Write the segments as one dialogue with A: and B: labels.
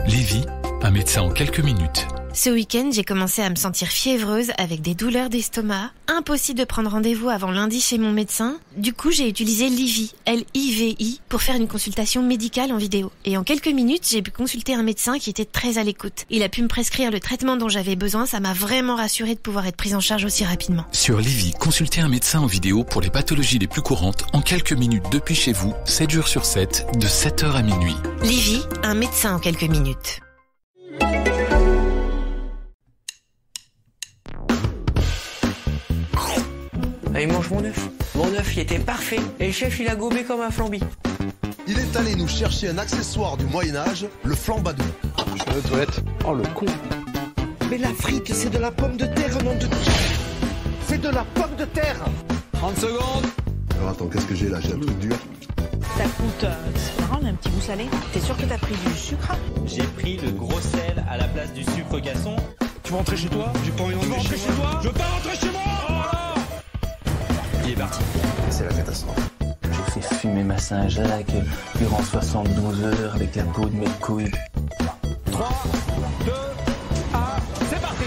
A: Lévi, un médecin en quelques minutes.
B: Ce week-end, j'ai commencé à me sentir fiévreuse avec des douleurs d'estomac. Impossible de prendre rendez-vous avant lundi chez mon médecin. Du coup, j'ai utilisé Livy, L-I-V-I, pour faire une consultation médicale en vidéo. Et en quelques minutes, j'ai pu consulter un médecin qui était très à l'écoute. Il a pu me prescrire le traitement dont j'avais besoin. Ça m'a vraiment rassurée de pouvoir être prise en charge aussi rapidement.
A: Sur Livy, consultez un médecin en vidéo pour les pathologies les plus courantes en quelques minutes depuis chez vous, 7 jours sur 7, de 7h à minuit.
B: Livy, un médecin en quelques minutes.
C: Allez, mange mon œuf. Mon œuf, il était parfait. Et le chef, il a gobé comme un flambi.
D: Il est allé nous chercher un accessoire du Moyen-Âge, le flambadou.
E: Je vais aux toilettes.
C: Oh, le con.
D: Mais la frite, c'est de la pomme de terre, nom de... C'est de la pomme de terre.
E: 30 secondes.
D: Alors attends, qu'est-ce que j'ai là? J'ai un truc dur.
F: Ça coûte, c'est marrant, on a un petit goût salé. T'es sûr que t'as pris du sucre?
G: J'ai pris le gros sel à la place du sucre gasson.
E: Tu veux rentrer chez toi? J'ai pas envie de rentrer chez toi. Je veux pas rentrer chez moi.
G: Il est parti.
D: C'est la catastrophe.
H: J'ai fait fumer ma Saint-Jacques durant 72 heures avec la peau de mes couilles.
G: 3, 2, 1, c'est parti.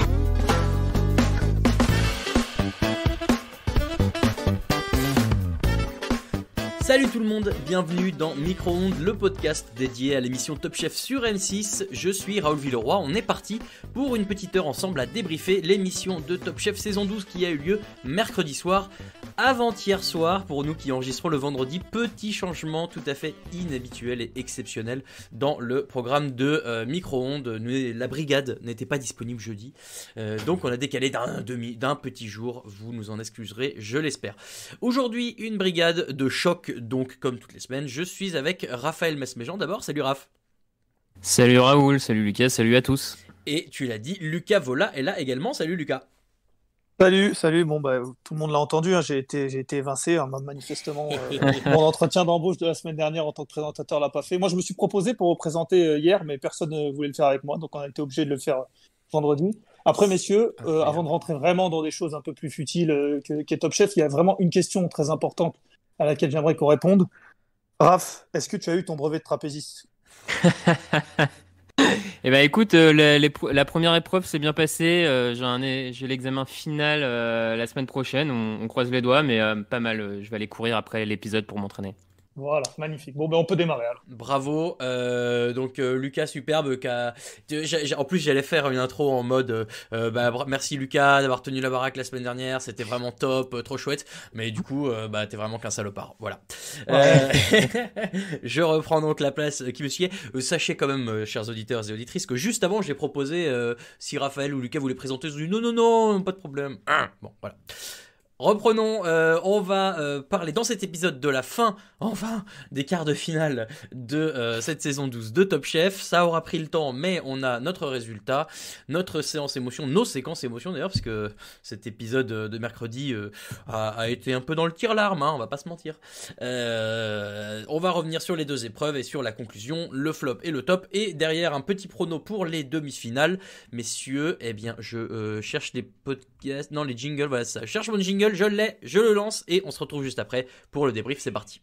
I: Salut tout le monde, bienvenue dans Micro-ondes, le podcast dédié à l'émission Top Chef sur M6. Je suis Raoul Villeroy, on est parti pour une petite heure ensemble à débriefer l'émission de Top Chef saison 12 qui a eu lieu mercredi soir. Avant-hier soir, pour nous qui enregistrons le vendredi, petit changement tout à fait inhabituel et exceptionnel dans le programme de Micro-ondes. La brigade n'était pas disponible jeudi, donc on a décalé d'un petit jour, vous nous en excuserez, je l'espère. Aujourd'hui, une brigade de choc, donc comme toutes les semaines, je suis avec Raphaël Mesméjean d'abord. Salut Raph.
J: Salut Raoul, salut Lucas, salut à tous.
I: Et tu l'as dit, Lucas Vola est là également. Salut Lucas.
K: Salut. Bon, tout le monde l'a entendu, hein, j'ai été évincé, hein, manifestement. Mon entretien d'embauche de la semaine dernière en tant que présentateur l'a pas fait. Moi, je me suis proposé pour représenter hier, mais personne ne voulait le faire avec moi, donc on a été obligé de le faire vendredi. Après, messieurs, avant de rentrer vraiment dans des choses un peu plus futiles qu'est Top Chef, il y a vraiment une question très importante à laquelle j'aimerais qu'on réponde. Raph, est-ce que tu as eu ton brevet de trapéziste?
J: Eh ben écoute, la première épreuve s'est bien passée. J'ai l'examen final la semaine prochaine. On croise les doigts, mais pas mal. Je vais aller courir après l'épisode pour m'entraîner.
K: Voilà, magnifique. Bon, on peut démarrer alors.
I: Bravo. Donc Lucas, superbe. En plus, j'allais faire une intro en mode merci Lucas d'avoir tenu la baraque la semaine dernière. C'était vraiment top, trop chouette. Mais du coup, t'es vraiment qu'un salopard. Voilà.
K: Ouais.
I: Je reprends donc la place qui me suit. Sachez quand même, chers auditeurs et auditrices, que juste avant, j'ai proposé si Raphaël ou Lucas voulaient présenter. Je dis non, pas de problème. Bon, voilà. Reprenons, on va parler dans cet épisode de la fin, enfin, des quarts de finale de cette saison 12 de Top Chef. Ça aura pris le temps, mais on a notre résultat, notre séance émotion, nos séquences émotion d'ailleurs, parce que cet épisode de mercredi a été un peu dans le tire-larme, hein, on va pas se mentir. On va revenir sur les deux épreuves et sur la conclusion, le flop et le top, et derrière un petit prono pour les demi-finales. Messieurs, eh bien, je cherche les podcasts, non les jingles, voilà ça, je cherche mon jingle. Je l'ai, je le lance et on se retrouve juste après pour le débrief, c'est parti.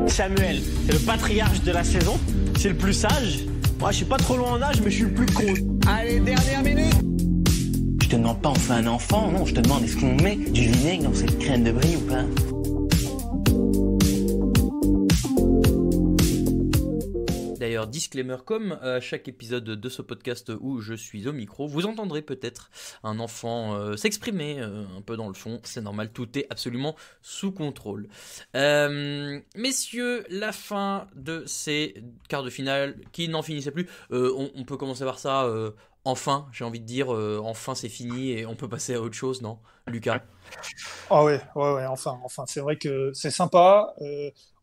C: Samuel, c'est le patriarche de la saison. C'est le plus sage. Moi, je suis pas trop loin en âge, mais je suis le plus con. Allez, dernière minute.
H: Je te demande pas on fait un enfant, non, je te demande est-ce qu'on met du vinaigre dans cette crème de brie ou pas?
I: D'ailleurs, disclaimer, comme à chaque épisode de ce podcast où je suis au micro, vous entendrez peut-être un enfant s'exprimer un peu dans le fond, c'est normal, tout est absolument sous contrôle. Messieurs, la fin de ces quarts de finale qui n'en finissaient plus, on peut commencer par ça, enfin, j'ai envie de dire, enfin c'est fini et on peut passer à autre chose, non, Lucas?
K: Ah ouais, enfin, c'est vrai que c'est sympa.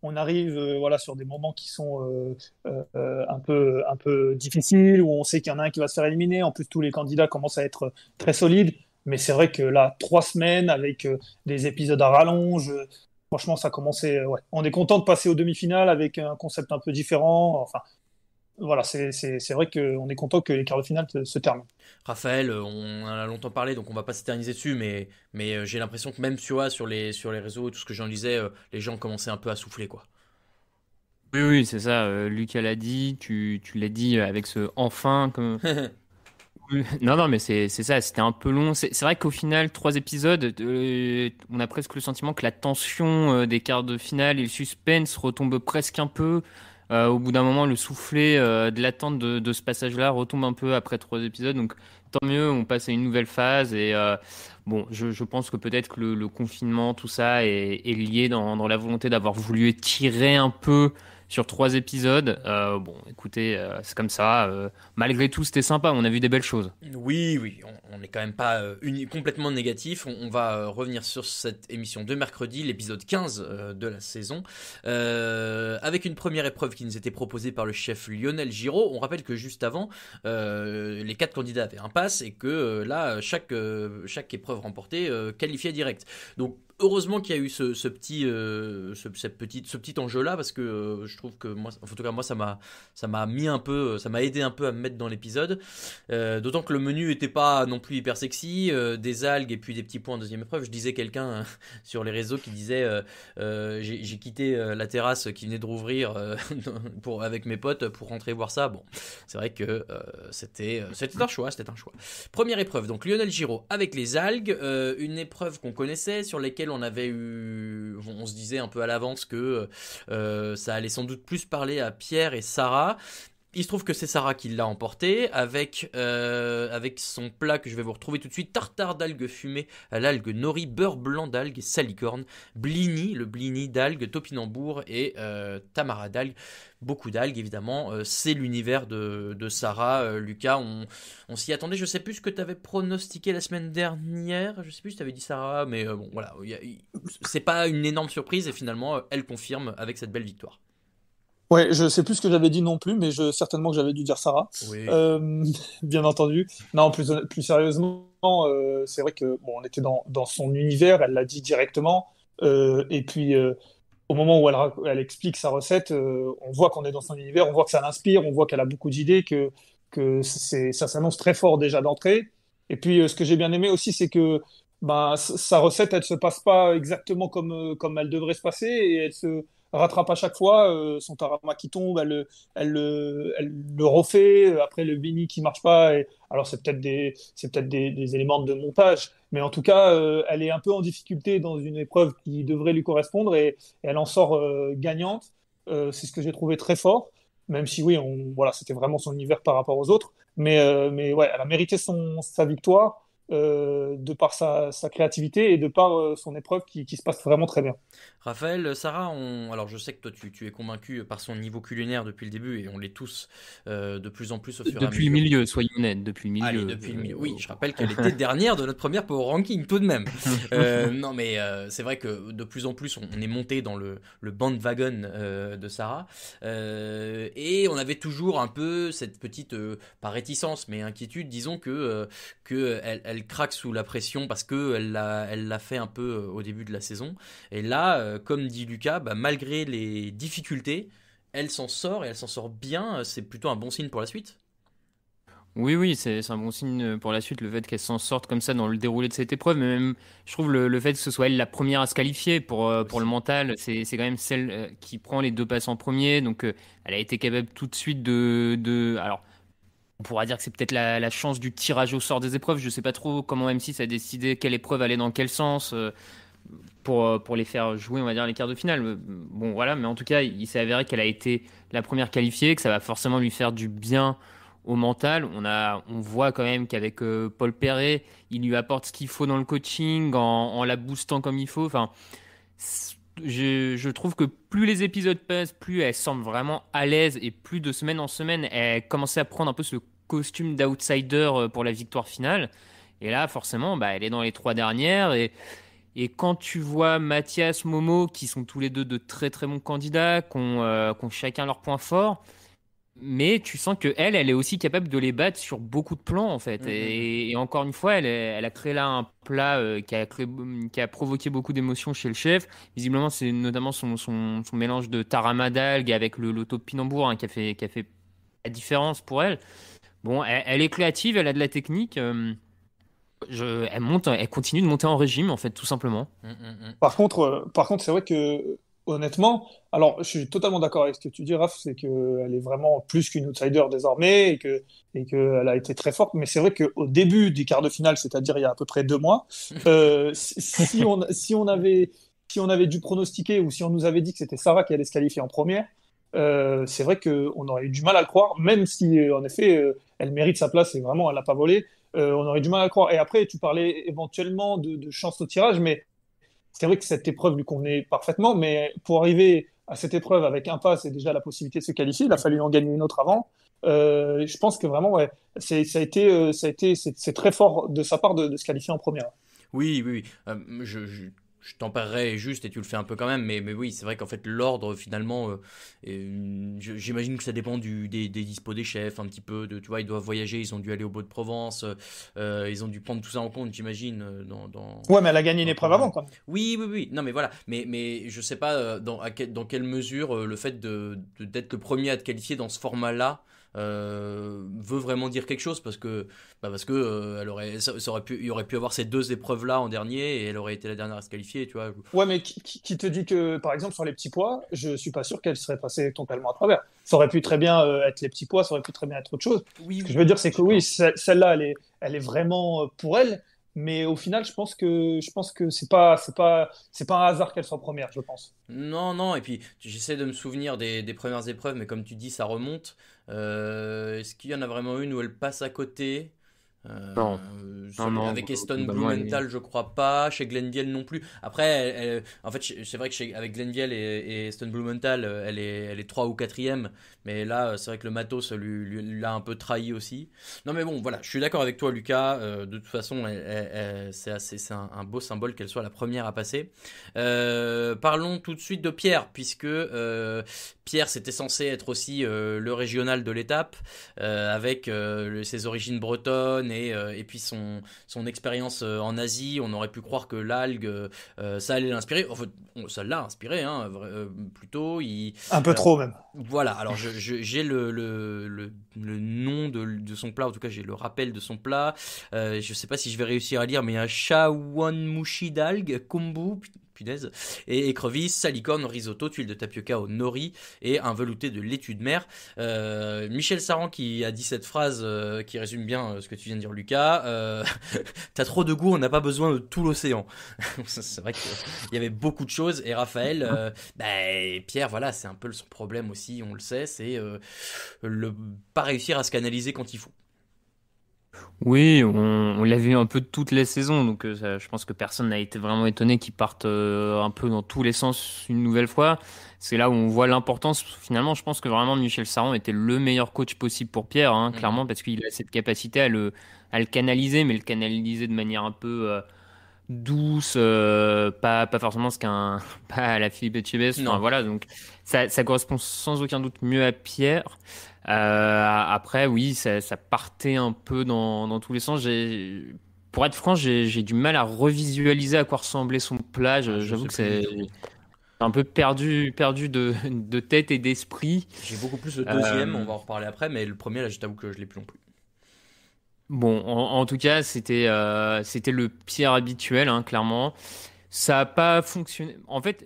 K: On arrive sur des moments qui sont un peu difficiles, où on sait qu'il y en a un qui va se faire éliminer. En plus, tous les candidats commencent à être très solides. Mais c'est vrai que là, 3 semaines avec des épisodes à rallonge, franchement, ça a commencé. On est content de passer aux demi-finales avec un concept un peu différent. Enfin, voilà, c'est vrai qu'on est content que les quarts de finale se terminent.
I: Raphaël, on en a longtemps parlé, donc on va pas s'éterniser dessus, mais j'ai l'impression que même sur les réseaux et tout ce que j'en disais, les gens commençaient un peu à souffler, quoi.
J: Oui, oui, c'est ça. Lucas l'a dit, tu l'as dit avec ce enfin. Oui. Non, non, mais c'est ça, c'était un peu long. C'est vrai qu'au final, 3 épisodes, on a presque le sentiment que la tension des quarts de finale et le suspense retombe presque un peu. Au bout d'un moment, le soufflet de l'attente de ce passage-là retombe un peu après 3 épisodes. Donc, tant mieux, on passe à une nouvelle phase. Et bon, je pense que peut-être que le confinement, tout ça, est lié dans la volonté d'avoir voulu étirer un peu sur 3 épisodes. Bon, écoutez, c'est comme ça. Malgré tout, c'était sympa. On a vu des belles choses.
I: Oui, oui, on n'est quand même pas complètement négatif. On va revenir sur cette émission de mercredi, l'épisode 15 de la saison, avec une première épreuve qui nous était proposée par le chef Lionel Giraud. On rappelle que juste avant, les 4 candidats avaient un pass et que là, chaque épreuve remportée qualifiait direct. Donc, heureusement qu'il y a eu ce petit enjeu-là, parce que je trouve que moi, en tout cas moi, ça m'a aidé un peu à me mettre dans l'épisode. D'autant que le menu était pas non plus hyper sexy, des algues et puis des petits points en deuxième épreuve. Je disais quelqu'un sur les réseaux qui disait j'ai quitté la terrasse qui venait de rouvrir avec mes potes pour rentrer voir ça. Bon, c'est vrai que c'était un choix, Première épreuve, donc Lionel Giraud avec les algues, une épreuve qu'on connaissait, sur laquelle on se disait un peu à l'avance que ça allait sans doute plus parler à Pierre et Sarah. Il se trouve que c'est Sarah qui l'a emporté avec son plat que je vais vous retrouver tout de suite: tartare d'algues fumées à l'algue nori, beurre blanc d'algues et salicorne, blini, le blini d'algues, topinambour et tamara d'algues. Beaucoup d'algues, évidemment. C'est l'univers de Sarah. Lucas, on s'y attendait. Je sais plus ce que tu avais pronostiqué la semaine dernière. Je sais plus si tu avais dit Sarah, mais bon, voilà. C'est pas une énorme surprise et finalement, elle confirme avec cette belle victoire.
K: Ouais, je sais plus ce que j'avais dit non plus, mais certainement que j'avais dû dire Sarah.
I: Oui.
K: Bien entendu. Non, plus sérieusement, c'est vrai que bon, on était dans son univers, elle l'a dit directement. Et puis, au moment où elle explique sa recette, on voit qu'on est dans son univers, on voit que ça l'inspire, on voit qu'elle a beaucoup d'idées, que ça s'annonce très fort déjà d'entrée. Et puis, ce que j'ai bien aimé aussi, c'est que ben, sa recette, elle se passe pas exactement comme elle devrait se passer, et elle se rattrape à chaque fois. Son tarama qui tombe, elle le refait. Après, le bini qui marche pas. Alors, c'est peut-être des éléments de montage, mais en tout cas, elle est un peu en difficulté dans une épreuve qui devrait lui correspondre, et elle en sort gagnante. C'est ce que j'ai trouvé très fort, même si oui, voilà, c'était vraiment son univers par rapport aux autres. Mais ouais, elle a mérité sa victoire. De par sa créativité et de par son épreuve qui se passe vraiment très bien.
I: Raphaël, Sarah, alors je sais que toi tu es convaincu par son niveau culinaire depuis le début, et on l'est tous de plus en plus au fur et à mesure.
J: Depuis le milieu, soyons honnêtes, depuis le milieu.
I: Allez, depuis le milieu. Oui, je rappelle qu'elle était dernière de notre première Power Ranking tout de même. Non, mais c'est vrai que de plus en plus on est monté dans le bandwagon de Sarah, et on avait toujours un peu cette petite, pas réticence, mais inquiétude, disons que elle craque sous la pression parce que elle l'a fait un peu au début de la saison. Et là, comme dit Lucas, malgré les difficultés, elle s'en sort, et elle s'en sort bien. C'est plutôt un bon signe pour la suite.
J: Oui, oui, c'est un bon signe pour la suite, le fait qu'elle s'en sorte comme ça dans le déroulé de cette épreuve. Mais même, je trouve le fait que ce soit elle la première à se qualifier pour le mental, c'est quand même celle qui prend les 2 passes en premier. Donc, elle a été capable tout de suite alors, on pourra dire que c'est peut-être la chance du tirage au sort des épreuves. Je sais pas trop comment M6 a décidé quelle épreuve allait dans quel sens pour les faire jouer, on va dire, les quarts de finale. Bon, voilà, mais en tout cas, il s'est avéré qu'elle a été la première qualifiée, que ça va forcément lui faire du bien au mental. On voit quand même qu'avec Paul Perret, il lui apporte ce qu'il faut dans le coaching, en la boostant comme il faut. Enfin, je trouve que plus les épisodes passent, plus elle semble vraiment à l'aise, et plus de semaine en semaine, elle commençait à prendre un peu ce costume d'outsider pour la victoire finale. Et là, forcément, elle est dans les 3 dernières. Et quand tu vois Mathias, Momo, qui sont tous les deux de très très bons candidats, qui ont chacun leur point fort, mais tu sens que elle est aussi capable de les battre sur beaucoup de plans en fait. Et encore une fois, elle a créé là un plat qui a provoqué beaucoup d'émotions chez le chef. Visiblement, c'est notamment son mélange de tarama d'algues avec le topinambour, qui a fait la différence pour elle. Bon, elle est créative, elle a de la technique. Elle continue de monter en régime, en fait, tout simplement.
K: Par contre, c'est vrai que, honnêtement, alors je suis totalement d'accord avec ce que tu dis, Raph, c'est qu'elle est vraiment plus qu'une outsider désormais et qu'elle a été très forte. Mais c'est vrai qu'au début du quart de finale, c'est-à-dire il y a à peu près 2 mois, si on avait dû pronostiquer ou si on nous avait dit que c'était Sarah qui allait se qualifier en première, c'est vrai qu'on aurait eu du mal à le croire, même si en effet elle mérite sa place et vraiment elle l'a pas volé. On aurait du mal à le croire. Et après, tu parlais éventuellement de chance au tirage, mais c'est vrai que cette épreuve lui convenait parfaitement. Mais pour arriver à cette épreuve avec un pass et déjà la possibilité de se qualifier, il a fallu en gagner une autre avant. Je pense que vraiment, ouais, c'est très fort de sa part de se qualifier en première.
I: Oui, oui, oui. Je tempérerai juste et tu le fais un peu quand même, mais oui, c'est vrai qu'en fait, l'ordre, finalement, j'imagine que ça dépend des dispos des chefs, un petit peu. Tu vois, ils doivent voyager, ils ont dû aller au Beau-de-Provence, ils ont dû prendre tout ça en compte, j'imagine.
K: Ouais, mais elle a gagné une
I: dans le
K: épreuve
I: programme.
K: avant, quand même.
I: Oui, oui, oui. Non, mais voilà. Mais je sais pas dans quelle mesure le fait d'être le premier à te qualifier dans ce format-là veut vraiment dire quelque chose parce que ça aurait pu, il aurait pu avoir ces deux épreuves là en dernier et elle aurait été la dernière à se qualifier, tu vois.
K: Ouais, mais qui te dit que, par exemple, sur les petits pois, je suis pas sûr qu'elle serait passée totalement à travers. Ça aurait pu très bien être les petits pois, ça aurait pu très bien être autre chose.
I: Oui,
K: Ce que
I: oui,
K: je veux dire, c'est
I: je
K: que
I: sais pas.
K: oui, celle-là, elle est vraiment pour elle. Mais au final, je pense que c'est pas un hasard qu'elle soit première, je pense.
I: Non, non, et puis j'essaie de me souvenir des premières épreuves, mais comme tu dis, ça remonte. Est-ce qu'il y en a vraiment une où elle passe à côté?
J: Non, non, non,
I: Avec Eston
J: globalement, elle est-
I: Blumenthal, je crois pas. Chez Glenville non plus. Après, en fait, c'est vrai que avec Glenville et Eston Blumenthal, elle est 3 ou quatrième. Mais là, c'est vrai que le matos l'a un peu trahi aussi. Non, mais bon, voilà, je suis d'accord avec toi, Lucas. De toute façon, c'est un beau symbole qu'elle soit la première à passer. Parlons tout de suite de Pierre, puisque Pierre, c'était censé être aussi le régional de l'étape, avec ses origines bretonnes et puis son expérience en Asie. On aurait pu croire que l'algue, ça allait l'inspirer. En fait, ça l'a inspiré, hein, plutôt.
K: Un peu
I: Alors,
K: trop, même.
I: voilà, alors j'ai le nom de son plat, en tout cas j'ai le rappel de son plat. Je sais pas si je vais réussir à lire, mais il y a shawanmushi d'algues, kombu, punaise, et écrevisses, salicorne, risotto, tuile de tapioca au nori et un velouté de laitue de mer. Michel Saran qui a dit cette phrase qui résume bien ce que tu viens de dire, Lucas. T'as trop de goût, on n'a pas besoin de tout l'océan. C'est vrai qu'il y avait beaucoup de choses. Et Raphaël, Pierre, voilà, c'est un peu son problème aussi, on le sait, c'est le pas réussir à se canaliser quand il faut.
J: Oui, on l'a vu un peu toutes les saisons, donc je pense que personne n'a été vraiment étonné qu'ils partent un peu dans tous les sens une nouvelle fois. C'est là où on voit l'importance. Finalement, je pense que vraiment Michel Saran était le meilleur coach possible pour Pierre, hein, clairement, parce qu'il a cette capacité à le canaliser, mais le canaliser de manière un peu douce, pas forcément ce qu'un pas à la Philippe Etchebest. Enfin
I: Non.
J: voilà, donc ça correspond sans aucun doute mieux à Pierre. Après, oui, ça partait un peu dans tous les sens. Pour être franc, j'ai du mal à revisualiser à quoi ressemblait son plat.
I: Je
J: J'avoue
I: sais
J: que
I: plus du
J: c'est
I: tout.
J: un peu perdu de tête et d'esprit.
I: J'ai beaucoup plus le deuxième, on
J: Euh,
I: va en reparler après, mais le premier, là, je t'avoue que je l'ai plus non plus.
J: bon, en tout cas, c'était le Pierre habituel, hein, clairement. Ça n'a pas fonctionné. En fait,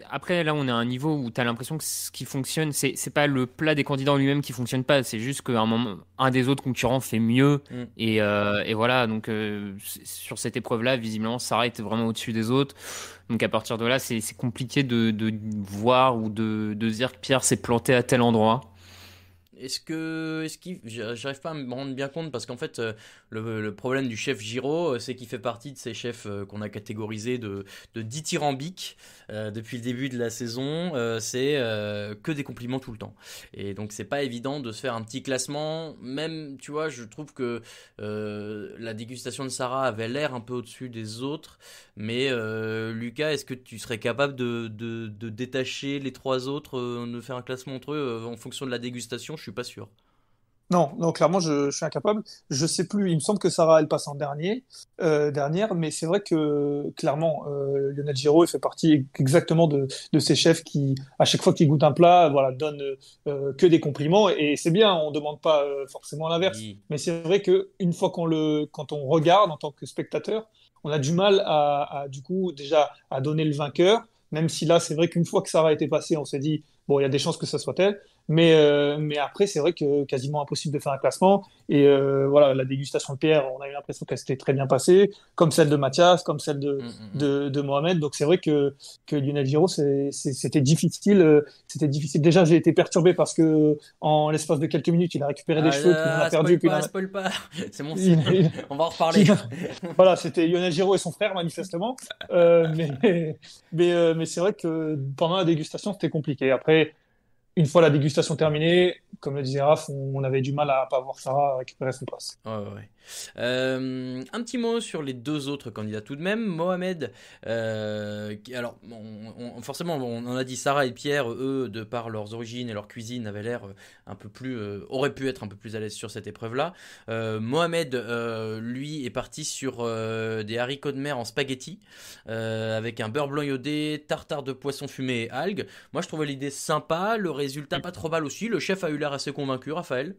J: après, là, on est à un niveau où tu as l'impression que ce qui fonctionne, c'est pas le plat des candidats en lui-même qui fonctionne pas. C'est juste qu'à un moment, un des autres concurrents fait mieux.
I: Mm.
J: Et voilà. Donc, sur cette épreuve-là, visiblement, Sarah était vraiment au-dessus des autres. Donc, à partir de là, c'est compliqué de voir ou de dire que Pierre s'est planté à tel endroit.
I: J'arrive pas à me rendre bien compte parce qu'en fait, le problème du chef Giro, c'est qu'il fait partie de ces chefs qu'on a catégorisés de dithyrambiques depuis le début de la saison. C'est que des compliments tout le temps. Et donc, c'est pas évident de se faire un petit classement. Même, tu vois, je trouve que la dégustation de Sarah avait l'air un peu au-dessus des autres. Mais Lucas, est-ce que tu serais capable de détacher les trois autres, de faire un classement entre eux en fonction de la dégustation? Je suis pas sûr.
K: Non, non, clairement, je suis incapable. Je sais plus. Il me semble que Sarah, elle passe en dernière, mais c'est vrai que clairement, Lionel Giraud, il fait partie exactement de ces chefs qui, à chaque fois qu'ils goûtent un plat, voilà, donnent que des compliments. Et c'est bien, on demande pas forcément l'inverse.
I: Oui.
K: Mais c'est vrai que une fois quand on regarde en tant que spectateur, on a du mal du coup, déjà, à donner le vainqueur. Même si là, c'est vrai qu'une fois que Sarah a été passée, on s'est dit, bon, il y a des chances que ça soit elle. Mais après, c'est vrai que quasiment impossible de faire un classement. Et voilà, la dégustation de Pierre, on a eu l'impression qu'elle s'était très bien passée, comme celle de Mathias, comme celle de Mohamed. Donc c'est vrai que Lionel Giraud, c'était difficile. C'était difficile. Déjà, j'ai été perturbé parce que en l'espace de quelques minutes, il a récupéré des cheveux, puis il en a perdu.
I: Spoil pas. C'est mon signe. On va en reparler.
K: Voilà, c'était Lionel Giraud et son frère, manifestement. Mais c'est vrai que pendant la dégustation, c'était compliqué. Après, une fois la dégustation terminée, comme le disait Raph, on avait du mal à pas voir Sarah récupérer son place.
I: Ouais. Un petit mot sur les deux autres candidats tout de même. Mohamed, alors forcément on en a dit, Sarah et Pierre, eux, de par leurs origines et leur cuisine, avaient l'air un peu plus, auraient pu être un peu plus à l'aise sur cette épreuve-là. Mohamed, lui, est parti sur des haricots de mer en spaghetti, avec un beurre blanc iodé, tartare de poisson fumé et algues. Moi je trouvais l'idée sympa, le résultat pas trop mal aussi. Le chef a eu l'air assez convaincu, Raphaël.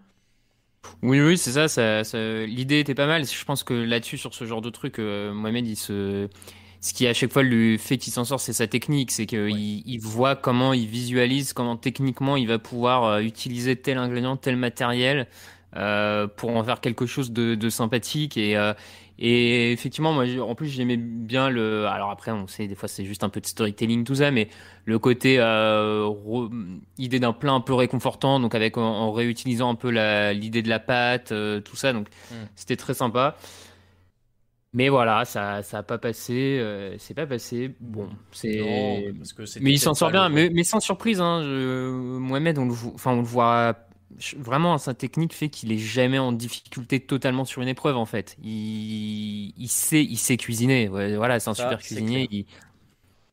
J: Oui, c'est ça, l'idée était pas mal. Je pense que là-dessus, sur ce genre de truc, Mohamed, ce qui à chaque fois lui fait qu'il s'en sort, c'est sa technique. C'est qu'il voit comment il visualise, comment techniquement il va pouvoir utiliser tel ingrédient, tel matériel pour en faire quelque chose de sympathique. Et effectivement, moi, en plus, j'aimais bien alors après, on sait, des fois, c'est juste un peu de storytelling, tout ça, mais le côté idée d'un plat un peu réconfortant, donc en réutilisant un peu l'idée de la pâte, tout ça, donc c'était très sympa. Mais voilà, ça a pas passé, c'est pas passé. Bon,
I: Non, parce que c'était
J: mais il s'en
I: peut-être
J: sort
I: ça,
J: bien, mais sans surprise, hein. Mohamed, on le voit. Vraiment, sa technique fait qu'il est jamais en difficulté totalement sur une épreuve, en fait. Il sait cuisiner. Ouais, voilà, c'est un super cuisinier. Il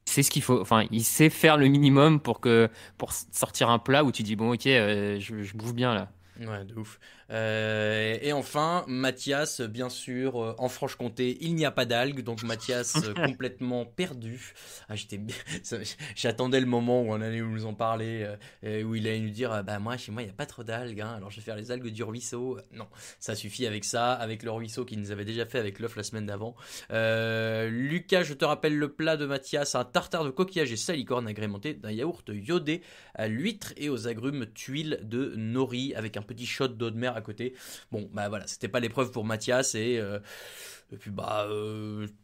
J: sait ce qu'il faut. Enfin, il sait faire le minimum pour sortir un plat où tu dis, bon, ok, je bouffe bien là.
I: Ouais, de ouf. Et enfin, Mathias, bien sûr, en Franche-Comté, il n'y a pas d'algues, donc Mathias complètement perdu. J'attendais le moment où on allait nous en parler, où il allait nous dire, bah moi, chez moi, il n'y a pas trop d'algues, hein, alors je vais faire les algues du ruisseau. Non, ça suffit avec ça, avec le ruisseau qu'il nous avait déjà fait avec l'œuf la semaine d'avant. Lucas, je te rappelle le plat de Mathias, un tartare de coquillage et salicorne agrémenté d'un yaourt iodé à l'huître et aux agrumes tuiles de nori avec un petit shot d'eau de mer à côté. Bon, bah voilà, c'était pas l'épreuve pour Mathias et puis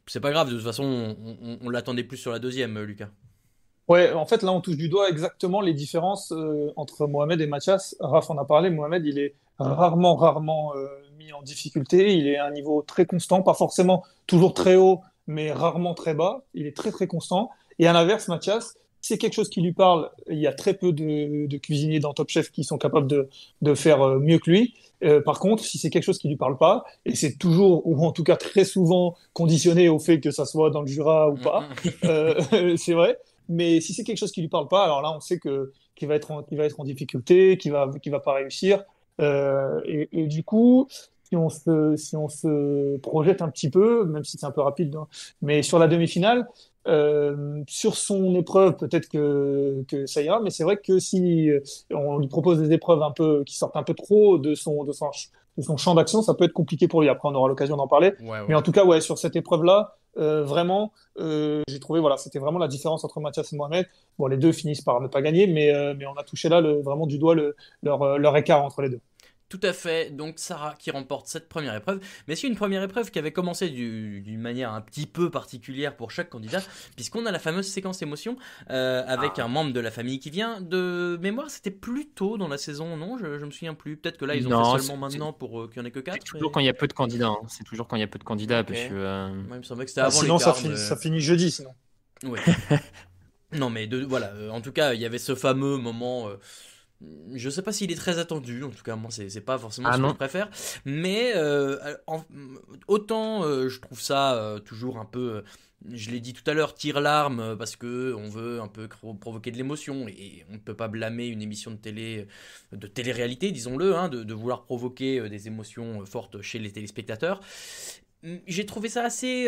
I: c'est pas grave, de toute façon, on l'attendait plus sur la deuxième, Lucas.
K: Ouais, en fait, là, on touche du doigt exactement les différences entre Mohamed et Mathias. Raph en a parlé, Mohamed, il est rarement mis en difficulté. Il est à un niveau très constant, pas forcément toujours très haut, mais rarement très bas. Il est très, très constant. Et à l'inverse, Mathias, si c'est quelque chose qui lui parle, il y a très peu de cuisiniers dans Top Chef qui sont capables de faire mieux que lui. Par contre, si c'est quelque chose qui lui parle pas, et c'est toujours, ou en tout cas très souvent conditionné au fait que ça soit dans le Jura ou pas, c'est vrai. Mais si c'est quelque chose qui lui parle pas, alors là, on sait qu'il va être en difficulté, qu'il va pas réussir. Et du coup, si on se projette un petit peu, même si c'est un peu rapide, hein, mais sur la demi-finale, sur son épreuve, peut-être que ça ira, mais c'est vrai que si on lui propose des épreuves un peu qui sortent un peu trop de son champ d'action, ça peut être compliqué pour lui. Après, on aura l'occasion d'en parler.
I: Ouais.
K: Mais en tout cas, ouais, sur cette épreuve-là, vraiment, j'ai trouvé, voilà, c'était vraiment la différence entre Mathias et Mohamed. Bon, les deux finissent par ne pas gagner, mais on a touché là vraiment du doigt leur écart entre les deux.
I: Tout à fait, donc Sarah qui remporte cette première épreuve, mais c'est une première épreuve qui avait commencé d'une manière un petit peu particulière pour chaque candidat, puisqu'on a la fameuse séquence émotion avec un membre de la famille qui vient. De mémoire, c'était plus tôt dans la saison, non? Je me souviens plus, peut-être que là ils ont fait seulement maintenant pour qu'il n'y en ait que 4.
J: C'est toujours quand il y a peu de candidats, hein. C'est toujours quand il y a peu de candidats,
I: okay.
J: Parce que...
I: Ouais, il me semblait que c'était avant
K: sinon,
I: les quarts,
K: ça finit jeudi, sinon.
I: Oui. Non mais voilà, en tout cas, il y avait ce fameux moment... je sais pas s'il est très attendu, en tout cas moi c'est pas forcément ce que je préfère, mais autant je trouve ça toujours un peu je l'ai dit tout à l'heure, tire-larme parce que on veut un peu provoquer de l'émotion et on ne peut pas blâmer une émission de télé-réalité, disons-le, hein, de vouloir provoquer des émotions fortes chez les téléspectateurs. J'ai trouvé ça assez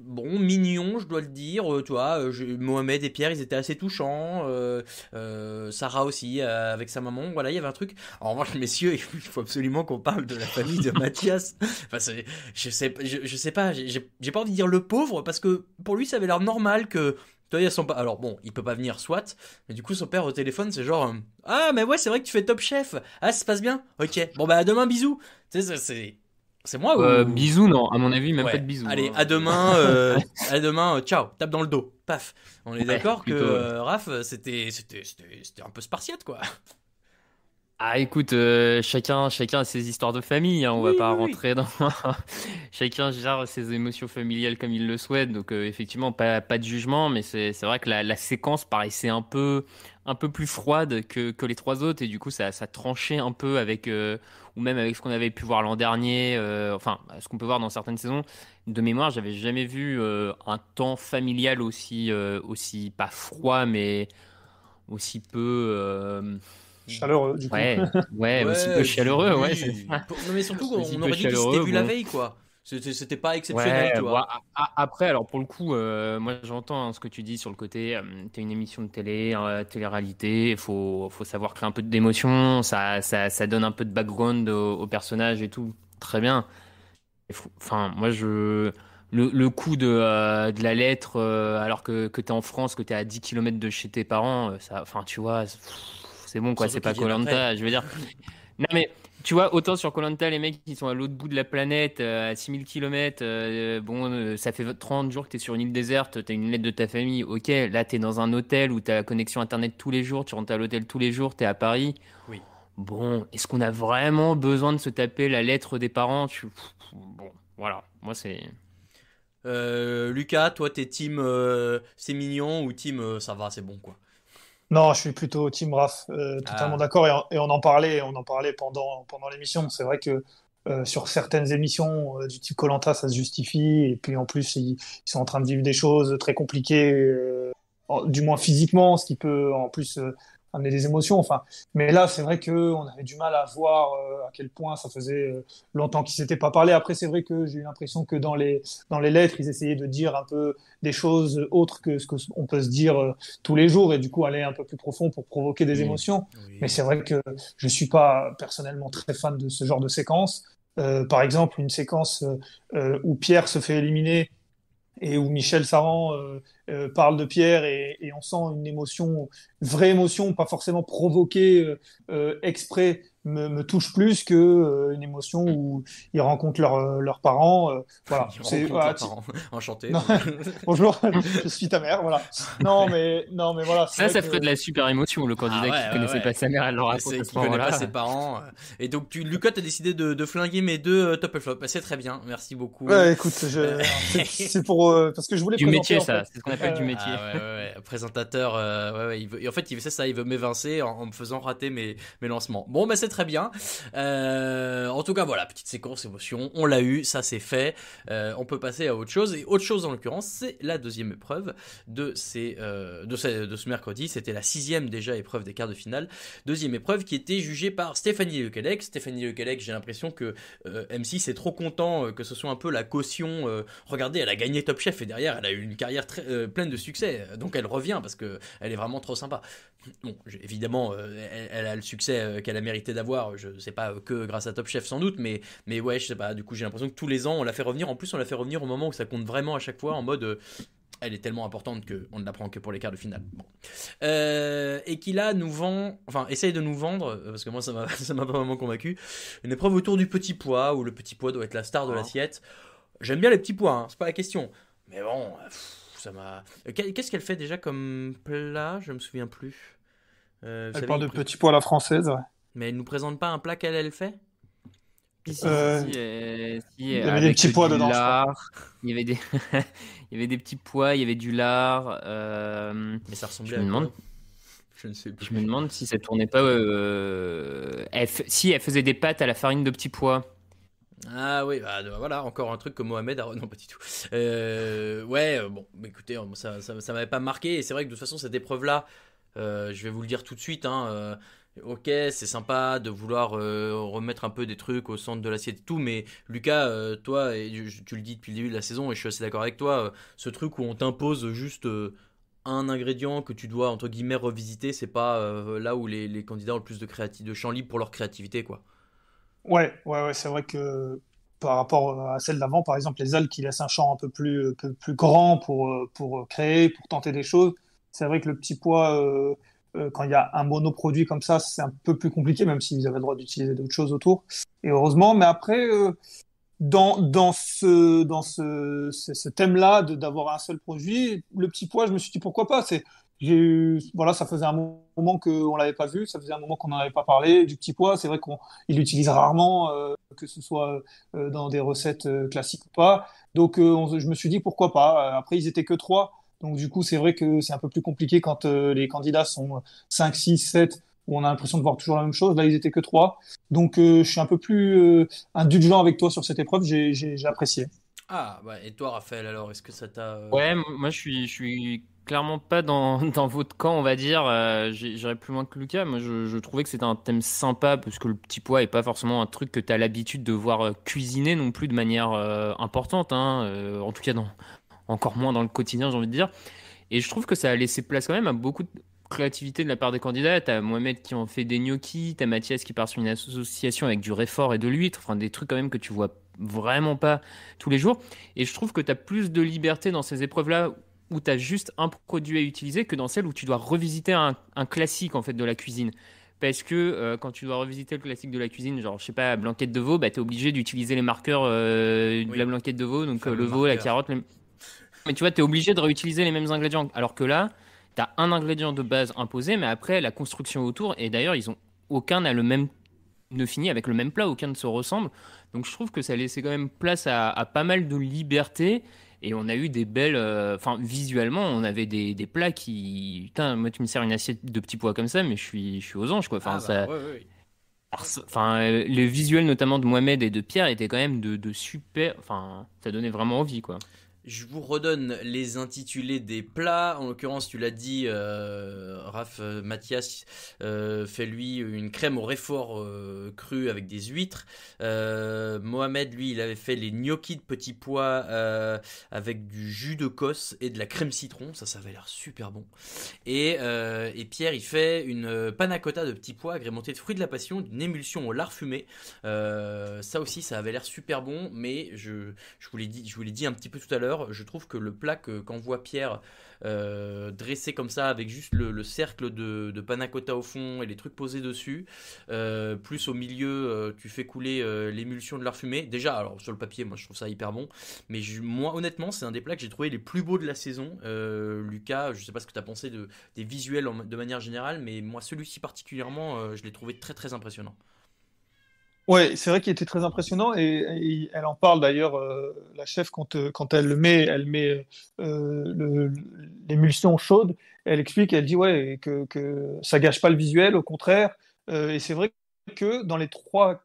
I: mignon, je dois le dire. Tu vois, Mohamed et Pierre, ils étaient assez touchants. Sarah aussi, avec sa maman. Voilà, il y avait un truc. En revanche, messieurs, il faut absolument qu'on parle de la famille de Mathias. Enfin, je sais pas. J'ai pas envie de dire le pauvre parce que pour lui, ça avait l'air normal que. Toi, il y a son père. Alors bon, il peut pas venir, soit. Mais du coup, son père au téléphone, c'est genre ah, mais ouais, c'est vrai que tu fais Top Chef. Ah, ça se passe bien. Ok. Bon bah à demain, bisous. Tu sais, c'est moi ou...
J: Bisous, non, à mon avis, même
I: ouais.
J: pas de bisous.
I: Allez,
J: hein.
I: à demain, ciao, tape dans le dos, paf. On est d'accord
J: plutôt,
I: que Raph, c'était un peu spartiate, quoi.
J: Ah, écoute, chacun a ses histoires de famille, hein, on va pas rentrer dans... Chacun gère ses émotions familiales comme il le souhaite, donc effectivement, pas de jugement, mais c'est vrai que la séquence paraissait un peu plus froide que les trois autres, et du coup, ça tranchait un peu avec... ou même avec ce qu'on avait pu voir l'an dernier, enfin, ce qu'on peut voir dans certaines saisons. De mémoire, j'avais jamais vu un temps familial aussi pas froid, mais aussi peu...
K: chaleureux, du coup.
J: Ouais, aussi peu chaleureux, ouais. C'est ça.
I: Non, mais surtout,
J: Aussi
I: on
J: peu
I: aurait dit qu'ils s'étaient vus la
J: bon.
I: veille, quoi. C'était pas exceptionnel, tu vois.
J: Après, alors pour le coup, moi j'entends ce que tu dis sur le côté, t'es une émission de télé-réalité, il faut savoir créer un peu d'émotion, ça donne un peu de background au personnage et tout, très bien. Enfin, moi le coup de la lettre, alors que t'es en France, que t'es à 10 km de chez tes parents, enfin tu vois, c'est bon quoi,
I: Surtout
J: c'est pas
I: qu'ils viennent
J: Koh-Lanta, je veux dire. Non mais tu vois, autant sur Koh-Lanta, les mecs qui sont à l'autre bout de la planète, à 6000 km, ça fait 30 jours que t'es sur une île déserte, t'as une lettre de ta famille, ok, là t'es dans un hôtel où t'as la connexion internet tous les jours, tu rentres à l'hôtel tous les jours, t'es à Paris.
I: Oui.
J: Bon, est-ce qu'on a vraiment besoin de se taper la lettre des parents? Bon, voilà, moi c'est...
I: Lucas, toi, t'es team c'est mignon ou team ça va, c'est bon, quoi.
K: Non, je suis plutôt team Raph, totalement d'accord. Et on en parlait pendant l'émission. C'est vrai que sur certaines émissions du type koh ça se justifie. Et puis en plus, ils sont en train de vivre des choses très compliquées, du moins physiquement, ce qui peut en plus amener des émotions. Enfin, mais là, c'est vrai qu'on avait du mal à voir à quel point ça faisait longtemps qu'ils s'étaient pas parlé. Après, c'est vrai que j'ai eu l'impression que dans les lettres, ils essayaient de dire un peu des choses autres que ce qu'on peut se dire tous les jours et du coup aller un peu plus profond pour provoquer des émotions.
I: Oui.
K: Mais c'est vrai que je suis pas personnellement très fan de ce genre de séquence. Par exemple, une séquence où Pierre se fait éliminer et où Michel Saran parle de Pierre et on sent une émotion, vraie émotion, pas forcément provoquée exprès, me touche plus que une émotion où ils rencontrent leurs parents. Voilà.
I: Enchanté.
K: Non. Bonjour, je suis ta mère. Voilà. Non mais voilà.
J: Ça ferait de la super émotion. Le candidat qui connaissait pas sa mère, elle le raconte.
I: Qui connaît pas ses parents. Et donc Lucas, t'as décidé de flinguer mes deux top et flop. C'est très bien. Merci beaucoup.
K: Ouais, écoute, c'est pour parce que je voulais
J: du
K: présenter,
J: métier,
K: en
J: ça.
K: fait.
J: C'est ce qu'on appelle du métier.
I: Ouais. Présentateur. En fait, il fait ça. Il veut m'évincer en me faisant rater mes lancements. Bon, c'est très bien. En tout cas, voilà, petite séquence émotion. On l'a eu, ça c'est fait. On peut passer à autre chose. Et autre chose en l'occurrence, c'est la deuxième épreuve de ce mercredi. C'était la 6e déjà épreuve des quarts de finale. Deuxième épreuve qui était jugée par Stéphanie Lequelec. Stéphanie Lequelec, j'ai l'impression que M6 est trop content que ce soit un peu la caution. Regardez, elle a gagné Top Chef et derrière, elle a eu une carrière pleine de succès. Donc elle revient parce que elle est vraiment trop sympa. Bon, évidemment, elle a le succès qu'elle a mérité d'avoir. Je sais pas que grâce à Top Chef sans doute, mais ouais, je sais pas. Du coup, j'ai l'impression que tous les ans, on la fait revenir. En plus, on la fait revenir au moment où ça compte vraiment à chaque fois, en mode. Elle est tellement importante qu'on ne la prend que pour les quarts de finale. Bon. Et qui là nous vend, essaye de nous vendre, parce que moi ça m'a pas vraiment convaincu, une épreuve autour du petit pois, où le petit pois doit être la star de l'assiette. J'aime bien les petits pois, c'est pas la question. Mais bon, ça m'a... Qu'est-ce qu'elle fait déjà comme plat? Je me souviens plus.
K: Elle parle de petits pois à la française, ouais.
I: Mais elle nous présente pas un plat qu'elle fait?
K: Il y avait des petits pois dedans.
J: Il y avait des il y avait des petits pois, il y avait du lard.
I: Mais ça ressemblait à quoi? Je ne sais plus.
J: Je me demande si ça tournait pas. Si elle faisait des pâtes à la farine de petits pois.
I: Ah oui, bah, voilà, encore un truc que Mohamed a... Non, pas du tout. Bon, écoutez, ça m'avait pas marqué, et c'est vrai que de toute façon, cette épreuve-là, je vais vous le dire tout de suite, hein, ok, c'est sympa de vouloir remettre un peu des trucs au centre de l'assiette et tout, mais Lucas, toi, et tu le dis depuis le début de la saison, et je suis assez d'accord avec toi, ce truc où on t'impose juste un ingrédient que tu dois, entre guillemets, revisiter, c'est pas là où les candidats ont le plus de champ libre pour leur créativité, quoi.
K: Ouais, c'est vrai que par rapport à celle d'avant, par exemple, les algues qui laissent un champ un peu plus grand pour créer, pour tenter des choses, c'est vrai que le petit pois, quand il y a un monoproduit comme ça, c'est un peu plus compliqué, même s'ils avaient le droit d'utiliser d'autres choses autour. Et heureusement, mais après, ce thème-là d'avoir un seul produit, le petit pois, je me suis dit pourquoi pas. Voilà, ça faisait un moment qu'on l'avait pas vu, ça faisait un moment qu'on n'en avait pas parlé du petit pois. C'est vrai qu'on il l'utilise rarement, que ce soit dans des recettes classiques ou pas. Donc, je me suis dit pourquoi pas. Après, ils étaient que trois. Donc, du coup, c'est vrai que c'est un peu plus compliqué quand les candidats sont 5, 6, 7, où on a l'impression de voir toujours la même chose. Là, ils étaient que trois. Donc, je suis un peu plus indulgent avec toi sur cette épreuve. J'ai apprécié.
I: Ah, bah, et toi, Raphaël, alors, est-ce que ça t'a...
J: Ouais, moi je suis clairement pas dans, dans votre camp, on va dire. J'irais plus loin que Lucas. Moi je trouvais que c'était un thème sympa parce que le petit pois est pas forcément un truc que tu as l'habitude de voir cuisiner non plus de manière importante, hein. En tout cas, encore moins dans le quotidien, j'ai envie de dire. Et je trouve que ça a laissé place quand même à beaucoup de créativité de la part des candidats. T'as Mohamed qui en fait des gnocchis, t'as Mathias qui part sur une association avec du réfort et de l'huître, enfin des trucs quand même que tu vois vraiment pas tous les jours. Et je trouve que t'as plus de liberté dans ces épreuves-là où t'as juste un produit à utiliser que dans celles où tu dois revisiter un classique en fait de la cuisine. Parce que quand tu dois revisiter le classique de la cuisine, genre je sais pas, blanquette de veau, bah t'es obligé d'utiliser les marqueurs de
I: Oui,
J: la blanquette de veau, donc
I: fameux
J: le veau, la
I: marqueur.
J: carotte, mais tu vois, tu es obligé de réutiliser les mêmes ingrédients. Alors que là, tu as un ingrédient de base imposé, mais après, la construction autour, et d'ailleurs, aucun n'a le même, ne finit avec le même plat, aucun ne se ressemble. Donc je trouve que ça laissait quand même place à pas mal de liberté. Et on a eu des belles. Enfin, visuellement, on avait des plats qui. Putain, moi, tu me sers une assiette de petits pois comme ça, mais je suis aux anges, quoi. Enfin,
I: Ah, bah,
J: ça.
I: ouais.
J: Enfin, les visuels, notamment de Mohamed et de Pierre, étaient quand même de super. Enfin, ça donnait vraiment envie, quoi.
I: Je vous redonne les intitulés des plats. En l'occurrence, tu l'as dit, Raph, Mathias fait lui une crème au réfort cru avec des huîtres. Mohamed, lui, il avait fait les gnocchis de petits pois avec du jus de cosse et de la crème citron. Ça avait l'air super bon. Et Pierre, il fait une panna cotta de petits pois agrémentée de fruits de la passion, d'une émulsion au lard fumé. Ça aussi, ça avait l'air super bon, mais je vous l'ai dit un petit peu tout à l'heure. Je trouve que le plat qu'envoie Pierre dressé comme ça avec juste le cercle de panna cotta au fond et les trucs posés dessus, plus au milieu tu fais couler l'émulsion de lard fumé. Déjà, alors sur le papier, moi je trouve ça hyper bon, mais moi honnêtement, c'est un des plats que j'ai trouvé les plus beaux de la saison. Lucas, je sais pas ce que tu as pensé des visuels de manière générale, mais moi celui-ci particulièrement, je l'ai trouvé très très impressionnant.
K: Ouais, c'est vrai qu'il était très impressionnant et elle en parle d'ailleurs, la chef, quand elle met l'émulsion chaude, elle explique, elle dit ouais, que ça gâche pas le visuel, au contraire. Et c'est vrai que dans les trois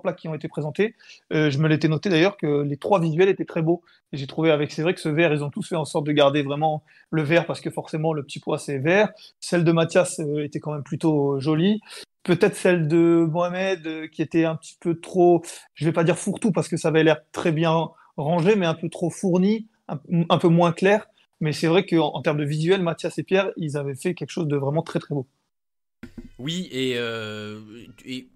K: plats qui ont été présentés, je me l'étais noté d'ailleurs que les trois visuels étaient très beaux. Et j'ai trouvé c'est vrai que ce vert, ils ont tous fait en sorte de garder vraiment le vert parce que forcément le petit pois c'est vert. Celle de Mathias était quand même plutôt jolie. Peut-être celle de Mohamed qui était un petit peu trop, je vais pas dire fourre-tout parce que ça avait l'air très bien rangé, mais un peu trop fourni, un peu moins clair. Mais c'est vrai qu'en termes de visuel, Mathias et Pierre, ils avaient fait quelque chose de vraiment très très beau.
I: Oui, et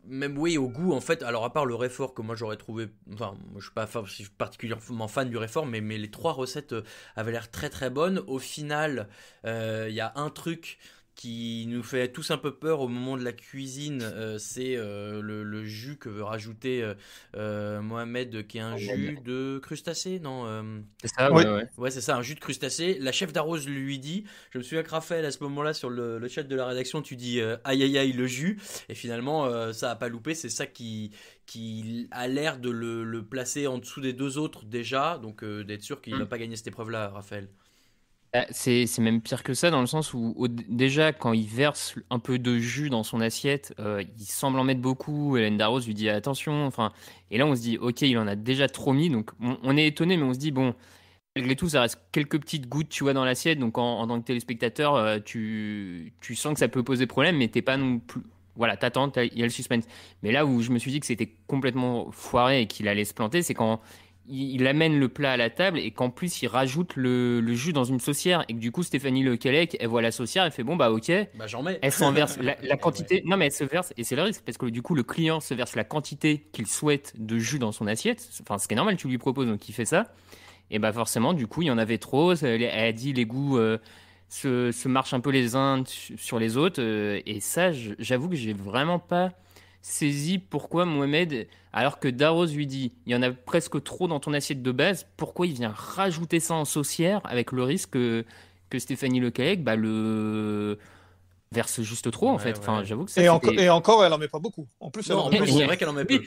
I: même oui, au goût, en fait, alors à part le réfort que moi j'aurais trouvé, enfin, moi, je suis particulièrement fan du réfort, mais les trois recettes avaient l'air très très bonnes. Au final, il y a un truc qui nous fait tous un peu peur au moment de la cuisine, c'est le jus que veut rajouter Mohamed, qui est un jus de crustacé, non
J: C'est ça,
K: Oui.
J: ouais.
I: Ouais, c'est ça, un jus de crustacé. La chef d'arrose lui dit, je me souviens que Raphaël, à ce moment-là, sur le chat de la rédaction, tu dis aïe aïe aïe le jus. Et finalement, ça a pas loupé. C'est ça qui a l'air de le placer en dessous des deux autres déjà. Donc, d'être sûr qu'il va pas gagner cette épreuve-là, Raphaël.
J: C'est même pire que ça dans le sens où déjà quand il verse un peu de jus dans son assiette, il semble en mettre beaucoup. Hélène Darroze lui dit attention. Enfin, et là on se dit ok, il en a déjà trop mis. Donc on est étonné, mais on se dit bon, malgré tout, ça reste quelques petites gouttes, tu vois, dans l'assiette. Donc en tant que téléspectateur, tu sens que ça peut poser problème, mais t'es pas non plus. Voilà, t'attends, il y a le suspense. Mais là où je me suis dit que c'était complètement foiré et qu'il allait se planter, c'est quand il amène le plat à la table et qu'en plus il rajoute le jus dans une saucière et que du coup Stéphanie Lequelec elle voit la saucière, elle fait bon bah ok,
I: Bah j'en mets.
J: elle s'en verse la quantité,
I: Ouais.
J: non mais elle se verse et c'est le risque parce que du coup le client se verse la quantité qu'il souhaite de jus dans son assiette, enfin ce qui est normal, tu lui proposes donc il fait ça et bah forcément du coup il y en avait trop, elle a dit les goûts se marchent un peu les uns sur les autres et ça j'avoue que j'ai vraiment pas saisi pourquoi Mohamed, alors que Darroze lui dit il y en a presque trop dans ton assiette de base, pourquoi il vient rajouter ça en saucière avec le risque que Stéphanie Lequelec bah, le verse juste trop en
I: Ouais,
J: fait. Enfin,
I: ouais.
J: j'avoue que ça
K: Et
J: c'était.
K: encore, elle en met pas beaucoup. En plus, elle
I: Non,
K: en
I: en
K: met pas
I: plus,
K: beaucoup.
I: c'est vrai qu'elle en met peu.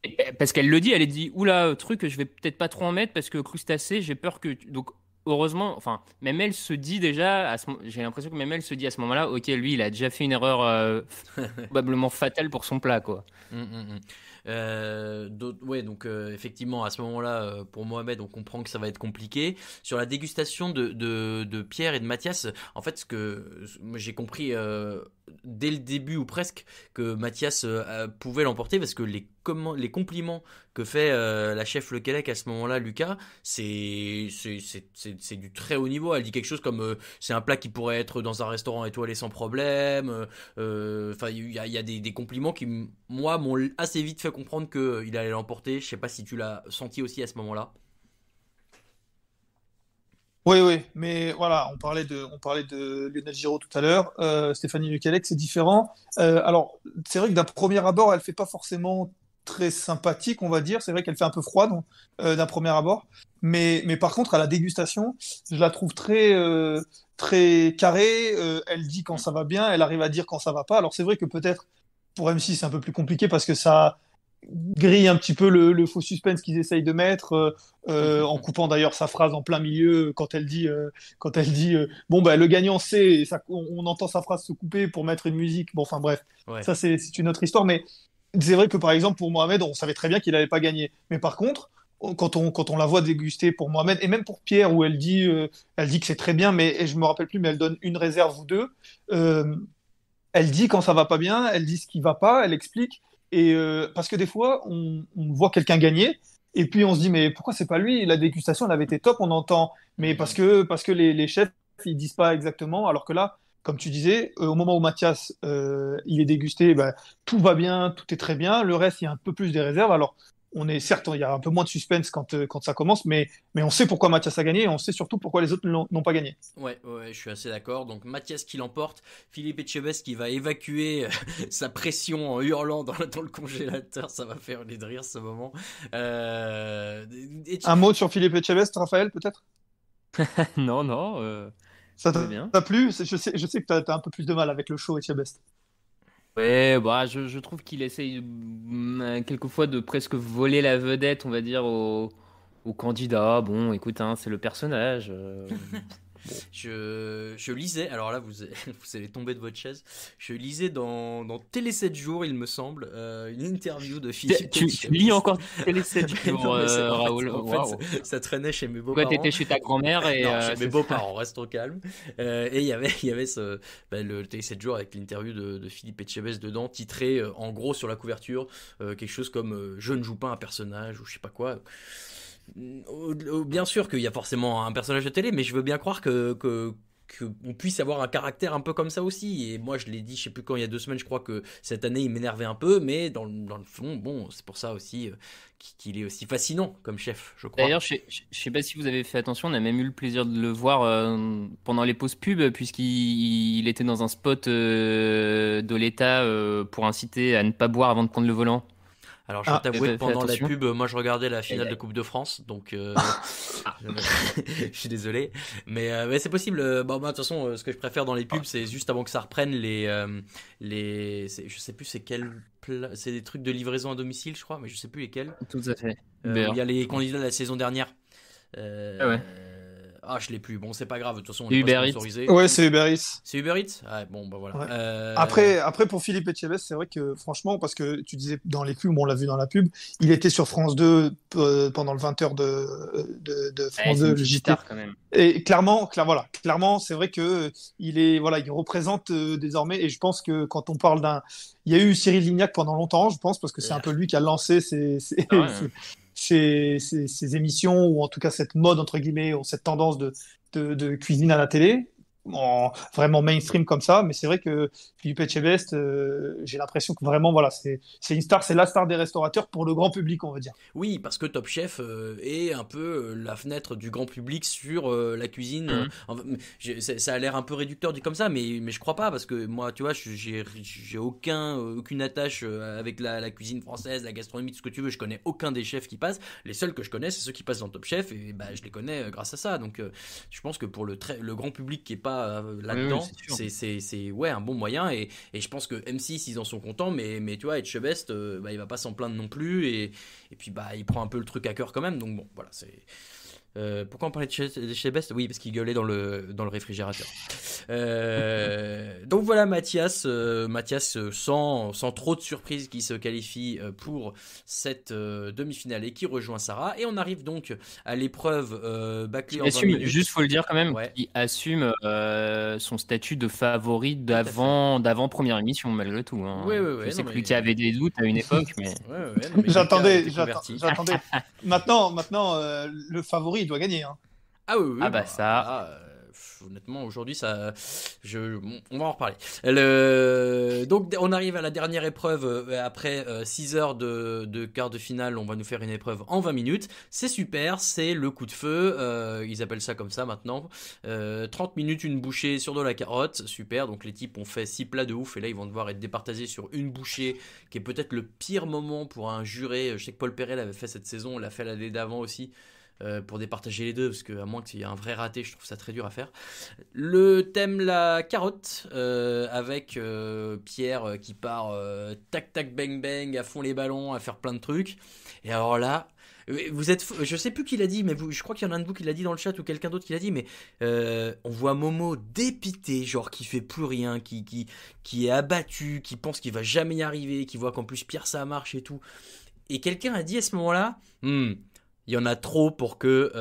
J: Oui, parce qu'elle le dit, elle est dit oula, truc, je vais peut-être pas trop en mettre parce que crustacé, j'ai peur que. Donc, heureusement, enfin, même elle se dit déjà, j'ai l'impression que même elle se dit à ce moment-là, ok, lui, il a déjà fait une erreur probablement fatale pour son plat, quoi.
I: Hum, hum, hum. Ouais, donc effectivement, à ce moment-là, pour Mohamed, on comprend que ça va être compliqué. Sur la dégustation de Pierre et de Mathias, en fait, moi, j'ai compris dès le début ou presque que Mathias pouvait l'emporter parce que les compliments que fait la chef Lequelec à ce moment-là, Lucas, c'est du très haut niveau. Elle dit quelque chose comme c'est un plat qui pourrait être dans un restaurant étoilé sans problème. Enfin, il y a des compliments qui, moi, m'ont assez vite fait comprendre qu'il allait l'emporter. Je sais pas si tu l'as senti aussi à ce moment-là.
K: Oui, oui, mais voilà, on parlait de Lionel Giraud tout à l'heure. Stéphanie Lequelec, c'est différent. Alors, c'est vrai que d'un premier abord, elle fait pas forcément très sympathique, on va dire. C'est vrai qu'elle fait un peu froide d'un premier abord. Mais par contre, à la dégustation, je la trouve très carrée. Elle dit quand ça va bien, elle arrive à dire quand ça va pas. Alors, c'est vrai que peut-être pour M6, c'est un peu plus compliqué parce que ça grille un petit peu le faux suspense qu'ils essayent de mettre en coupant d'ailleurs sa phrase en plein milieu quand elle dit bon bah le gagnant c'est et ça, on entend sa phrase se couper pour mettre une musique, bon enfin bref,
I: Ouais.
K: ça c'est une autre histoire, mais c'est vrai que par exemple pour Mohamed on savait très bien qu'il n'allait pas gagner, mais par contre quand on la voit déguster pour Mohamed et même pour Pierre où elle dit que c'est très bien, mais et je me rappelle plus, mais elle donne une réserve ou deux. Elle dit quand ça va pas bien, elle dit ce qui va pas, elle explique. Et parce que des fois, on voit quelqu'un gagner, et puis on se dit, mais pourquoi c'est pas lui? La dégustation, elle avait été top, on entend. Mais parce que les chefs, ils disent pas exactement, alors que là, comme tu disais, au moment où Mathias, il est dégusté, bah, tout va bien, tout est très bien. Le reste, il y a un peu plus des réserves. Alors, certes, il y a un peu moins de suspense quand ça commence, mais on sait pourquoi Mathias a gagné, et on sait surtout pourquoi les autres n'ont pas gagné.
I: Ouais, ouais, je suis assez d'accord. Donc Mathias qui l'emporte, Philippe Etchebest qui va évacuer sa pression en hurlant dans le congélateur, ça va faire des rire ce moment.
K: Un mot sur Philippe Etchebest, Raphaël, peut-être?
J: Non, non,
K: Ça
J: tout va bien.
K: t'a plu? Je sais que t'as un peu plus de mal avec le show Etchebest.
J: Ouais, bah, je trouve qu'il essaye quelquefois de presque voler la vedette, on va dire, au candidat. Bon, écoute, hein, c'est le personnage. Bon.
I: Je lisais, alors là vous allez tomber de votre chaise, je lisais dans Télé 7 jours il me semble, une interview de Philippe
J: Tu
I: Etchebest.
J: lis encore Télé 7 jours,
I: Non, mais
J: Raoul.
I: en
J: Waouh.
I: fait, ça traînait chez mes
J: Pourquoi
I: beaux-parents.
J: t'étais chez ta grand-mère et
I: Non, chez mes
J: c'est
I: beaux-parents, reste au calme. Et il y avait le Télé 7 jours avec l'interview de Philippe Etchebest dedans, titré en gros sur la couverture, quelque chose comme je ne joue pas un personnage ou je sais pas quoi. Bien sûr qu'il y a forcément un personnage de télé, mais je veux bien croire qu'on puisse avoir un caractère un peu comme ça aussi. Et moi, je l'ai dit, je sais plus quand, il y a 2 semaines, je crois que cette année, il m'énervait un peu, mais dans le fond, bon, c'est pour ça aussi qu'il est aussi fascinant comme chef, je crois.
J: D'ailleurs, je sais pas si vous avez fait attention, on a même eu le plaisir de le voir pendant les pauses pub, puisqu'il était dans un spot de l'État pour inciter à ne pas boire avant de prendre le volant.
I: Alors, je vais t'avouer que
J: Fais
I: pendant la
J: attention.
I: pub, moi, je regardais la finale de Coupe de France, donc je suis désolé, mais c'est possible. Bon, moi, de toute façon, ce que je préfère dans les pubs, c'est juste avant que ça reprenne je sais plus c'est quel plat, c'est des trucs de livraison à domicile, je crois, mais je sais plus lesquels.
J: Tout à fait.
I: Où il y a les candidats de la saison dernière.
J: Ah ouais.
I: Ah, je l'ai plus. Bon, c'est pas grave. De toute façon, on
J: C'est
I: est
J: Uber
I: pas
J: Eats.
I: sponsorisé.
K: Ouais, c'est Uber Eats.
I: C'est Uber Eats. Ah, bon, bah voilà.
K: Ouais. Après, pour Philippe Etchebest, c'est vrai que franchement, parce que tu disais dans les pubs, on l'a vu dans la pub, il était sur France 2 pendant le 20h de France 2, le JT.
J: Quand même.
K: Et clairement, c'est vrai que il représente désormais. Et je pense que quand on parle il y a eu Cyril Lignac pendant longtemps, je pense, parce que c'est un peu lui qui a lancé ces émissions, ou en tout cas cette mode, entre guillemets, ou cette tendance de cuisine à la télé, vraiment mainstream comme ça. Mais c'est vrai que Philippe Etchebest, j'ai l'impression que vraiment, voilà, c'est une star, c'est la star des restaurateurs pour le grand public, on va dire.
I: Oui, parce que Top Chef est un peu la fenêtre du grand public sur la cuisine. Ça a l'air un peu réducteur dit comme ça, mais je crois pas, parce que moi, tu vois, j'ai aucune attache avec la cuisine française, la gastronomie, tout ce que tu veux. Je connais aucun des chefs qui passent. Les seuls que je connais, c'est ceux qui passent dans Top Chef, et bah, je les connais grâce à ça. Donc, je pense que pour le grand public qui est pas là-dedans, c'est ouais, un bon moyen, et je pense que M6 ils en sont contents, mais tu vois, Etchebest bah, il va pas s'en plaindre non plus, et puis bah il prend un peu le truc à cœur quand même, donc bon voilà, c'est pourquoi on parlait de Etchebest? Oui, parce qu'il gueulait dans le réfrigérateur. Donc voilà, Mathias sans trop de surprise, qui se qualifie pour cette demi-finale et qui rejoint Sarah. Et on arrive donc à l'épreuve bâclée en 20 minutes.
J: Juste, faut le dire quand même,
I: ouais.
J: Il assume son statut de favori d'avant première émission, malgré tout. Hein.
I: Ouais,
J: je sais que lui qui avait des doutes à une époque, mais...
K: J'attendais. Maintenant, le favori, il doit gagner. Hein.
I: Ah oui.
J: Ah bah ça...
I: honnêtement, aujourd'hui, on va en reparler. Donc, on arrive à la dernière épreuve. Après 6 heures de quart de finale, on va nous faire une épreuve en 20 minutes. C'est super, c'est le coup de feu. Ils appellent ça comme ça maintenant. 30 minutes, une bouchée sur de la carotte. Super, donc les types ont fait 6 plats de ouf. Et là, ils vont devoir être départagés sur une bouchée, qui est peut-être le pire moment pour un juré. Je sais que Paul Perret l'avait fait cette saison, on l'a fait l'année d'avant aussi. Pour départager les deux, parce qu'à moins qu'il y ait un vrai raté, je trouve ça très dur à faire. Le thème, la carotte, avec Pierre qui part tac tac bang bang à fond les ballons, à faire plein de trucs. Et alors là, je sais plus qui l'a dit, mais je crois qu'il y en a un de vous qui l'a dit dans le chat, ou quelqu'un d'autre qui l'a dit, mais on voit Momo dépité, genre qui fait plus rien, qui est abattu, qui pense qu'il va jamais y arriver, qui voit qu'en plus Pierre ça marche et tout. Et quelqu'un a dit à ce moment-là, il y en a trop pour que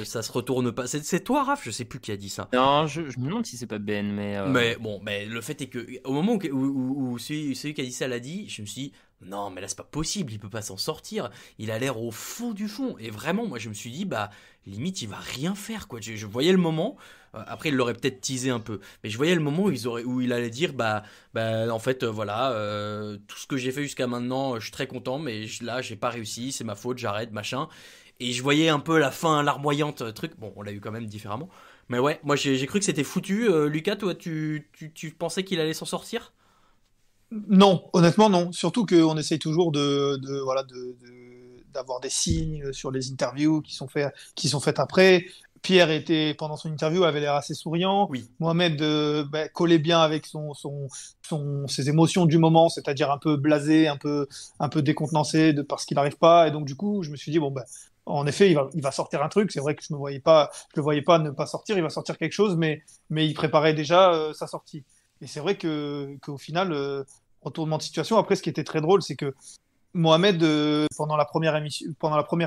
I: ça se retourne pas. C'est toi, Raph? Je sais plus qui a dit ça.
J: Non, je me demande si c'est pas Ben, mais
I: bon, le fait est que au moment où celui qui a dit ça l'a dit, je me suis dit non, mais là c'est pas possible, il peut pas s'en sortir. Il a l'air au fond du fond. Et vraiment, moi je me suis dit bah limite il va rien faire quoi. Je voyais le moment. Après il l'aurait peut-être teasé un peu, mais je voyais le moment où il allait dire bah en fait voilà, tout ce que j'ai fait jusqu'à maintenant, je suis très content, mais là j'ai pas réussi, c'est ma faute, j'arrête machin. Et je voyais un peu la fin larmoyante truc. Bon, on l'a eu quand même différemment, mais ouais, moi j'ai cru que c'était foutu. Lucas, toi tu pensais qu'il allait s'en sortir?
K: Non, honnêtement non. Surtout qu'on essaye toujours d'avoir des signes sur les interviews qui sont faites après. Pierre pendant son interview, avait l'air assez souriant.
I: Oui.
K: Mohamed collait bien avec ses émotions du moment, c'est-à-dire un peu blasé, un peu décontenancé parce qu'il n'arrive pas. Et donc du coup, je me suis dit en effet, il va sortir un truc. C'est vrai que je le voyais pas ne pas sortir. Il va sortir quelque chose, mais il préparait déjà sa sortie. Et c'est vrai qu'au final, retournement de situation. Après, ce qui était très drôle, c'est que Mohamed, pendant la première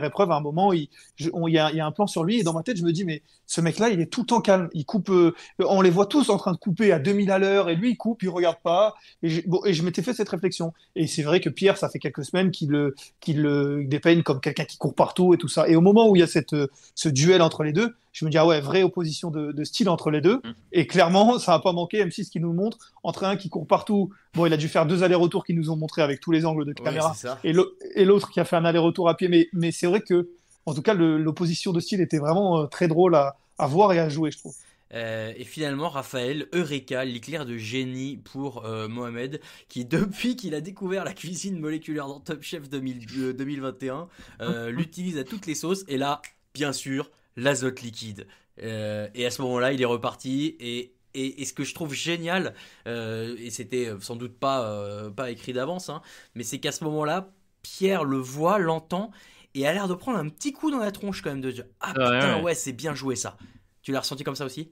K: épreuve, à un moment, il y a un plan sur lui, et dans ma tête, je me dis, mais ce mec-là, il est tout le temps calme. Il coupe, on les voit tous en train de couper à 2000 à l'heure, et lui, il coupe, il regarde pas. Et je m'étais fait cette réflexion. Et c'est vrai que Pierre, ça fait quelques semaines qu'il le dépeigne comme quelqu'un qui court partout et tout ça. Et au moment où il y a ce duel entre les deux, je me dis, ah ouais, vraie opposition de style entre les deux. Et clairement, ça n'a pas manqué, M6 qui nous montre, entre un qui court partout. Bon, il a dû faire 2 allers-retours qu'ils nous ont montrés avec tous les angles de caméra. Et l'autre qui a fait un aller-retour à pied. Mais c'est vrai que, en tout cas, l'opposition de style était vraiment très drôle à voir et à jouer, je trouve.
I: Et finalement, Raphaël, Eureka, l'éclair de génie pour Mohamed, qui depuis qu'il a découvert la cuisine moléculaire dans Top Chef 2021, l'utilise à toutes les sauces. Et là, bien sûr, l'azote liquide. Et à ce moment-là, il est reparti. Et ce que je trouve génial, et c'était sans doute pas écrit d'avance, hein, mais c'est qu'à ce moment-là, Pierre le voit, l'entend, et a l'air de prendre un petit coup dans la tronche quand même, de dire ah putain ouais, c'est bien joué ça. Tu l'as ressenti comme ça aussi?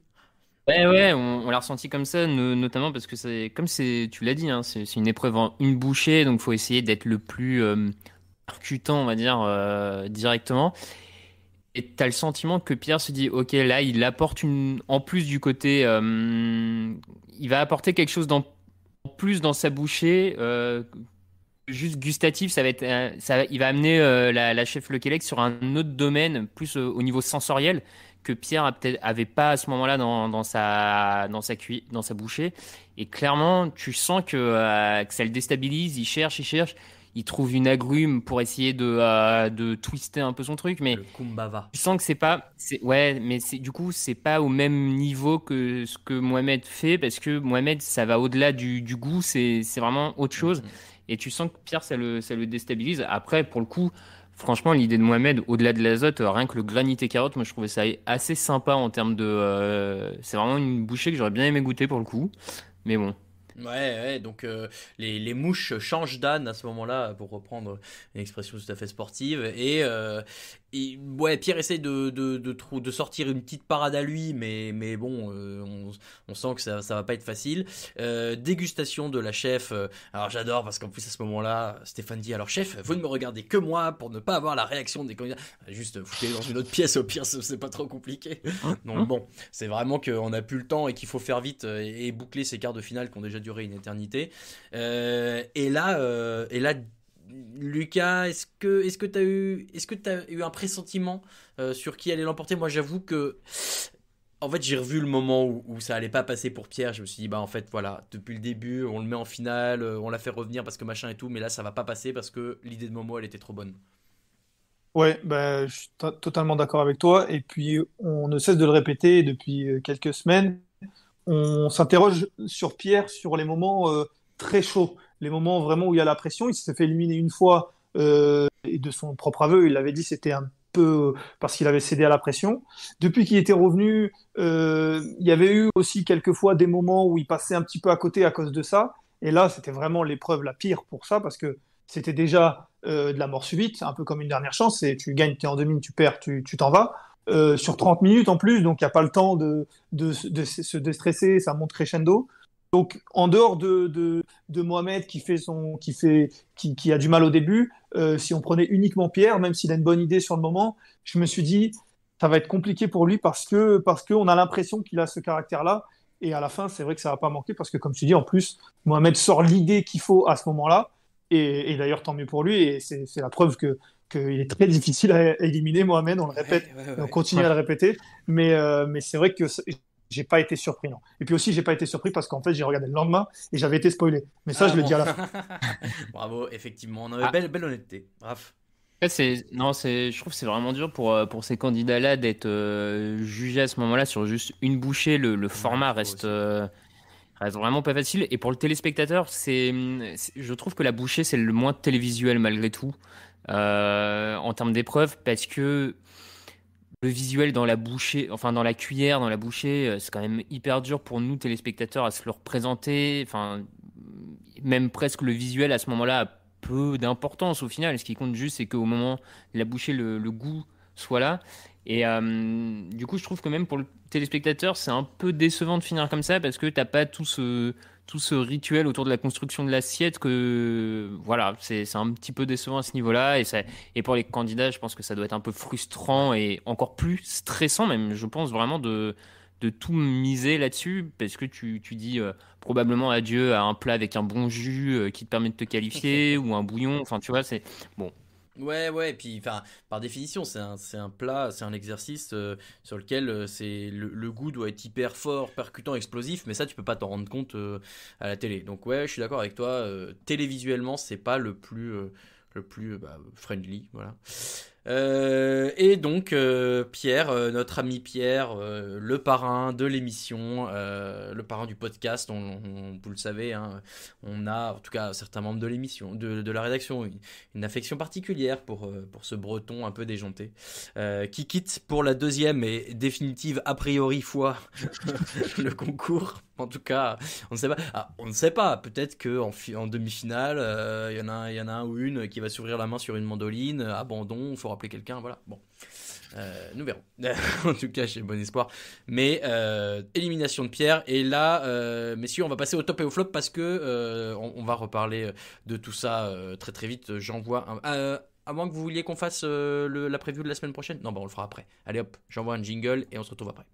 J: Ouais, on l'a ressenti comme ça, notamment parce que tu l'as dit, hein, c'est une épreuve en une bouchée, donc faut essayer d'être le plus percutant, on va dire, directement. Et t'as le sentiment que Pierre se dit, ok, là, il apporte en plus du côté, il va apporter quelque chose en plus dans sa bouchée, juste gustatif, ça va être, il va amener la chef Lequelec sur un autre domaine, plus au niveau sensoriel, que Pierre avait pas à ce moment-là dans sa bouchée. Et clairement, tu sens que ça le déstabilise, il cherche, il trouve une agrume pour essayer de twister un peu son truc, mais
I: Le kumbava.
J: tu sens que du coup, c'est pas au même niveau que ce que Mohamed fait, parce que Mohamed, ça va au-delà du goût, c'est vraiment autre chose. Et tu sens que Pierre, ça le déstabilise. Après, pour le coup, franchement, l'idée de Mohamed, au-delà de l'azote, rien que le granité carotte, moi, je trouvais ça assez sympa en termes de. C'est vraiment une bouchée que j'aurais bien aimé goûter pour le coup. Mais bon.
I: Ouais, donc les mouches changent d'âne à ce moment-là, pour reprendre une expression tout à fait sportive. Ouais, Pierre essaye de sortir une petite parade à lui, mais bon, on sent que ça va pas être facile. Dégustation de la chef. Alors j'adore parce qu'en plus à ce moment-là, Stéphane dit, alors chef, vous ne me regardez que moi pour ne pas avoir la réaction des candidats. Juste foutez dans une autre pièce, au pire c'est pas trop compliqué. Donc bon, c'est vraiment qu'on n'a plus le temps et qu'il faut faire vite et boucler ces quarts de finale qui ont déjà duré une éternité. Et là, Lucas, est-ce que t'as eu un pressentiment sur qui allait l'emporter? Moi, j'avoue que, en fait, j'ai revu le moment où ça allait pas passer pour Pierre. Je me suis dit, bah en fait, voilà, depuis le début, on le met en finale, on l'a fait revenir parce que machin et tout, mais là, ça va pas passer parce que l'idée de Momo, elle était trop bonne.
K: Ouais, ben, je suis totalement d'accord avec toi. Et puis, on ne cesse de le répéter depuis quelques semaines. On s'interroge sur Pierre sur les moments très chauds, les moments vraiment où il y a la pression. Il s'est fait éliminer une fois, et de son propre aveu, il l'avait dit, c'était un peu parce qu'il avait cédé à la pression. Depuis qu'il était revenu, il y avait eu aussi quelques fois des moments où il passait un petit peu à côté à cause de ça. Et là, c'était vraiment l'épreuve la pire pour ça, parce que c'était déjà de la mort subite, un peu comme une dernière chance. Et tu gagnes, tu es en demi, tu perds, tu t'en vas. Sur 30 minutes en plus, donc il n'y a pas le temps de se déstresser, ça monte crescendo. Donc, en dehors de Mohamed qui a du mal au début, si on prenait uniquement Pierre, même s'il a une bonne idée sur le moment, je me suis dit, ça va être compliqué pour lui parce qu'on a l'impression qu'il a ce caractère-là. Et à la fin, c'est vrai que ça va pas manquer parce que, comme tu dis, en plus, Mohamed sort l'idée qu'il faut à ce moment-là. Et d'ailleurs, tant mieux pour lui. Et c'est la preuve qu'il est très difficile à éliminer, Mohamed. On le répète, et on continue à le répéter. Mais c'est vrai que j'ai pas été surpris, non. Et puis aussi, j'ai pas été surpris parce qu'en fait, j'ai regardé le lendemain et j'avais été spoilé. Mais ça, je le dis à la fin.
I: Bravo, effectivement, on avait belle honnêteté. Bref.
J: Je trouve que c'est vraiment dur pour ces candidats-là d'être jugés à ce moment-là sur juste une bouchée. Le format reste vraiment pas facile. Et pour le téléspectateur, je trouve que la bouchée, c'est le moins télévisuel malgré tout, en termes d'épreuve, parce que le visuel dans la bouchée, enfin dans la cuillère, dans la bouchée, c'est quand même hyper dur pour nous téléspectateurs à se le représenter. Enfin, même presque le visuel à ce moment-là a peu d'importance au final. Ce qui compte juste, c'est qu'au moment de la bouchée, le goût soit là. Et du coup, je trouve que même pour le téléspectateur, c'est un peu décevant de finir comme ça parce que t'as pas tout ce rituel autour de la construction de l'assiette que voilà, c'est un petit peu décevant à ce niveau-là. Et pour les candidats, je pense que ça doit être un peu frustrant et encore plus stressant même, je pense vraiment de tout miser là-dessus parce que tu dis probablement adieu à un plat avec un bon jus qui te permet de te qualifier ou un bouillon. Enfin, tu vois, c'est bon.
I: Ouais, et puis enfin, par définition, c'est un plat, c'est un exercice sur lequel le goût doit être hyper fort, percutant, explosif, mais ça, tu peux pas t'en rendre compte à la télé. Donc ouais, je suis d'accord avec toi, télévisuellement, c'est pas le plus friendly, voilà. Et donc Pierre, notre ami Pierre, le parrain de l'émission, le parrain du podcast, vous le savez, hein, on a, en tout cas certains membres de l'émission, de la rédaction, une affection particulière pour ce breton un peu déjanté, qui quitte pour la deuxième et définitive a priori fois le concours. En tout cas, on ne sait pas. On ne sait pas. Peut-être qu'en demi-finale, il y en a un ou une qui va s'ouvrir la main sur une mandoline. Abandon, il faut rappeler quelqu'un. Voilà. Bon. Nous verrons. En tout cas, j'ai bon espoir. Mais élimination de Pierre. Et là, messieurs, on va passer au top et au flop parce que on va reparler de tout ça très très vite. J'envoie à moins que vous vouliez qu'on fasse la preview de la semaine prochaine. Non, on le fera après. Allez hop, j'envoie un jingle et on se retrouve après.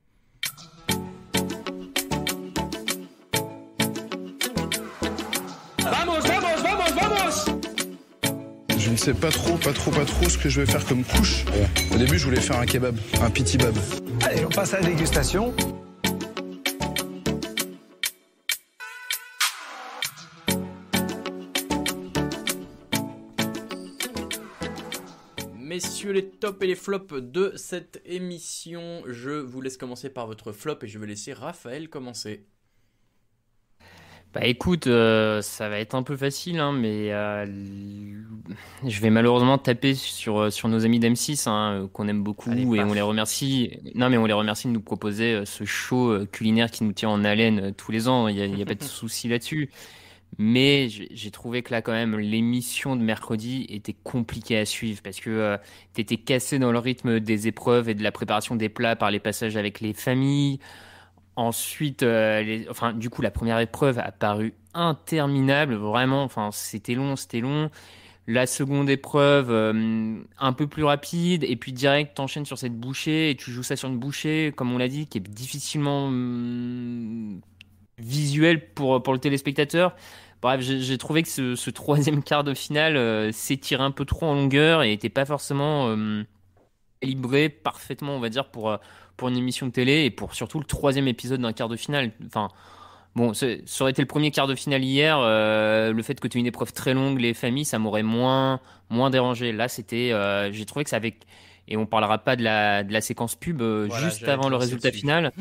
E: Vamos, vamos, vamos, vamos!
L: Je ne sais pas trop ce que je vais faire comme couche. Au début, je voulais faire un kebab, un pitibab.
E: Allez, on passe à la dégustation.
I: Messieurs les tops et les flops de cette émission, je vous laisse commencer par votre flop et je vais laisser Raphaël commencer.
J: Bah écoute, ça va être un peu facile, hein, mais je vais malheureusement taper sur nos amis d'M6, hein, qu'on aime beaucoup.
I: Allez,
J: et on les remercie. Non, mais on les remercie de nous proposer ce show culinaire qui nous tient en haleine tous les ans. Il y a pas de souci là-dessus. Mais j'ai trouvé que là, quand même, l'émission de mercredi était compliquée à suivre parce que t'étais cassé dans le rythme des épreuves et de la préparation des plats par les passages avec les familles. Ensuite, du coup, la première épreuve a paru interminable, vraiment. Enfin, c'était long. La seconde épreuve, un peu plus rapide, et puis direct, t'enchaînes sur cette bouchée, et tu joues ça sur une bouchée, comme on l'a dit, qui est difficilement visuelle pour le téléspectateur. Bref, j'ai trouvé que ce troisième quart de finale s'étirait un peu trop en longueur et n'était pas forcément équilibré parfaitement, on va dire, pour une émission de télé et pour surtout le troisième épisode d'un quart de finale. Enfin, bon, ça aurait été le premier quart de finale hier. Le fait que tu aies une épreuve très longue, les familles, ça m'aurait moins dérangé. Là, c'était, j'ai trouvé que ça avait, et on parlera pas de la séquence pub juste avant le résultat final.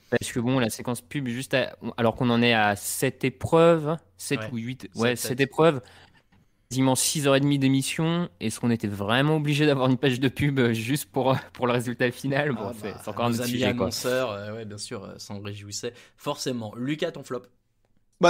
J: Parce que bon, la séquence pub, alors qu'on en est à 7 épreuves, 7 ou 8, 7 épreuves, quasiment 6h30 d'émission. Est-ce qu'on était vraiment obligé d'avoir une page de pub juste pour le résultat final? Bon, c'est encore un autre sujet.
I: Nos amis annonceurs, bien sûr, s'en réjouissaient forcément. Lucas, ton flop?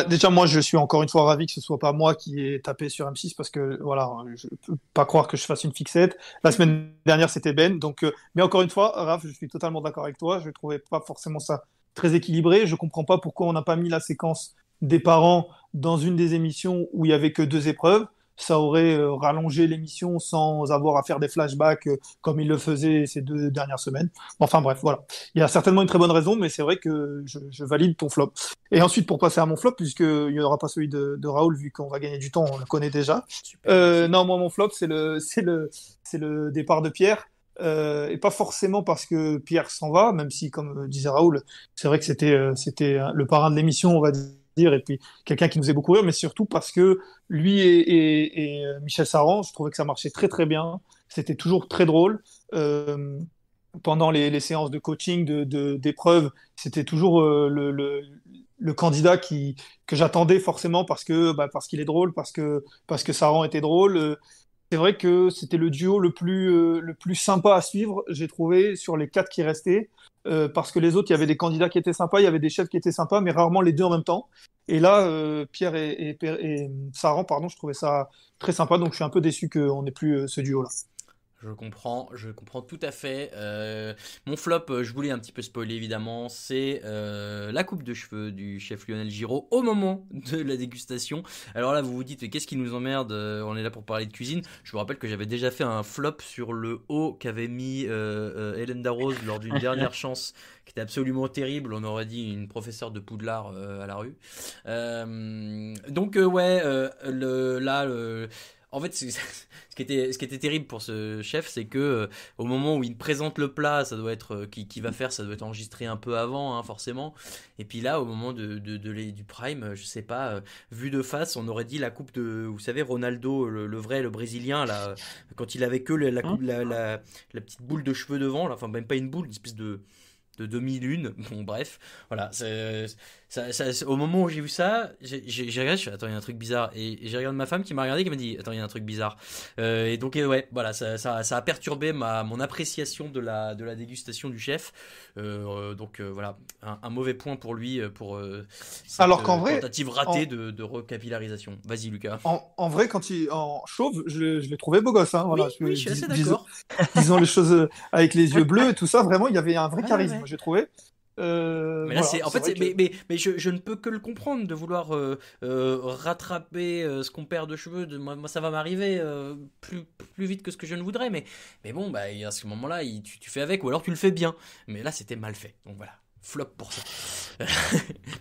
K: Déjà, moi, je suis encore une fois ravi que ce soit pas moi qui ai tapé sur M6 parce que, voilà, je peux pas croire que je fasse une fixette. La semaine dernière, c'était Ben. Donc, mais encore une fois, Raph, je suis totalement d'accord avec toi. Je trouvais pas forcément ça très équilibré. Je comprends pas pourquoi on n'a pas mis la séquence des parents dans une des émissions où il y avait que 2 épreuves. Ça aurait rallongé l'émission sans avoir à faire des flashbacks comme il le faisait ces 2 dernières semaines. Enfin bref, voilà. Il y a certainement une très bonne raison, mais c'est vrai que je valide ton flop. Et ensuite, pour passer à mon flop, puisqu'il n'y aura pas celui de Raoul, vu qu'on va gagner du temps, on le connaît déjà. Non, moi, mon flop, c'est le départ de Pierre. Et pas forcément parce que Pierre s'en va, même si, comme disait Raoul, c'est vrai que c'était le parrain de l'émission, on va dire, et puis quelqu'un qui nous faisait beaucoup rire, mais surtout parce que lui et Michel Saran, je trouvais que ça marchait très très bien. C'était toujours très drôle. Pendant les séances de coaching, d'épreuves, c'était toujours le candidat que j'attendais forcément parce qu'il est drôle, parce que Saran était drôle. C'est vrai que c'était le duo le plus sympa à suivre, j'ai trouvé, sur les 4 qui restaient. Parce que les autres, il y avait des candidats qui étaient sympas, il y avait des chefs qui étaient sympas, mais rarement les 2 en même temps. Et là, Pierre et Saran, pardon, je trouvais ça très sympa, donc je suis un peu déçu qu'on n'ait plus ce duo-là.
I: Je comprends tout à fait. Mon flop, je voulais un petit peu spoiler évidemment, c'est la coupe de cheveux du chef Lionel Giraud au moment de la dégustation. Alors là, vous vous dites, mais qu'est-ce qui nous emmerde? On est là pour parler de cuisine. Je vous rappelle que j'avais déjà fait un flop sur le haut qu'avait mis Hélène Darroze lors d'une dernière chance, qui était absolument terrible. On aurait dit une professeure de Poudlard à la rue. En fait, ce qui était terrible pour ce chef, c'est que au moment où il présente le plat, ça doit être qui va faire, ça doit être enregistré un peu avant, hein, forcément. Et puis là, au moment du prime, je sais pas, vu de face, on aurait dit la coupe de, vous savez, Ronaldo, le vrai, le brésilien, là, quand il avait que la coupe, la petite boule de cheveux devant, là, enfin même pas une boule, une espèce de demi-lune. Bon, bref, voilà, Au moment où j'ai vu ça, j'ai regardé, je fais attends, il y a un truc bizarre. Et j'ai regardé ma femme qui m'a regardé, qui m'a dit attends, il y a un truc bizarre. Et donc ouais, voilà, ça a perturbé mon appréciation de la dégustation du chef. Donc voilà, un mauvais point pour lui pour cette
K: Alors qu'en vrai,
I: tentative ratée de recapillarisation. Vas-y Lucas.
K: En vrai, quand il en chauve, je l'ai trouvé beau gosse. Hein, voilà,
I: Oui, je suis assez d'accord.
K: Disons les choses avec les yeux bleus et tout ça, vraiment, il y avait un vrai charisme, j'ai trouvé.
I: Mais là,
K: voilà,
I: c'est en fait,
K: vrai
I: mais je ne peux que le comprendre de vouloir rattraper ce qu'on perd de cheveux. Moi, ça va m'arriver plus vite que ce que je ne voudrais. Mais bon, bah, à ce moment-là, tu fais avec, ou alors tu le fais bien. Mais là, c'était mal fait. Donc voilà. Flop pour ça.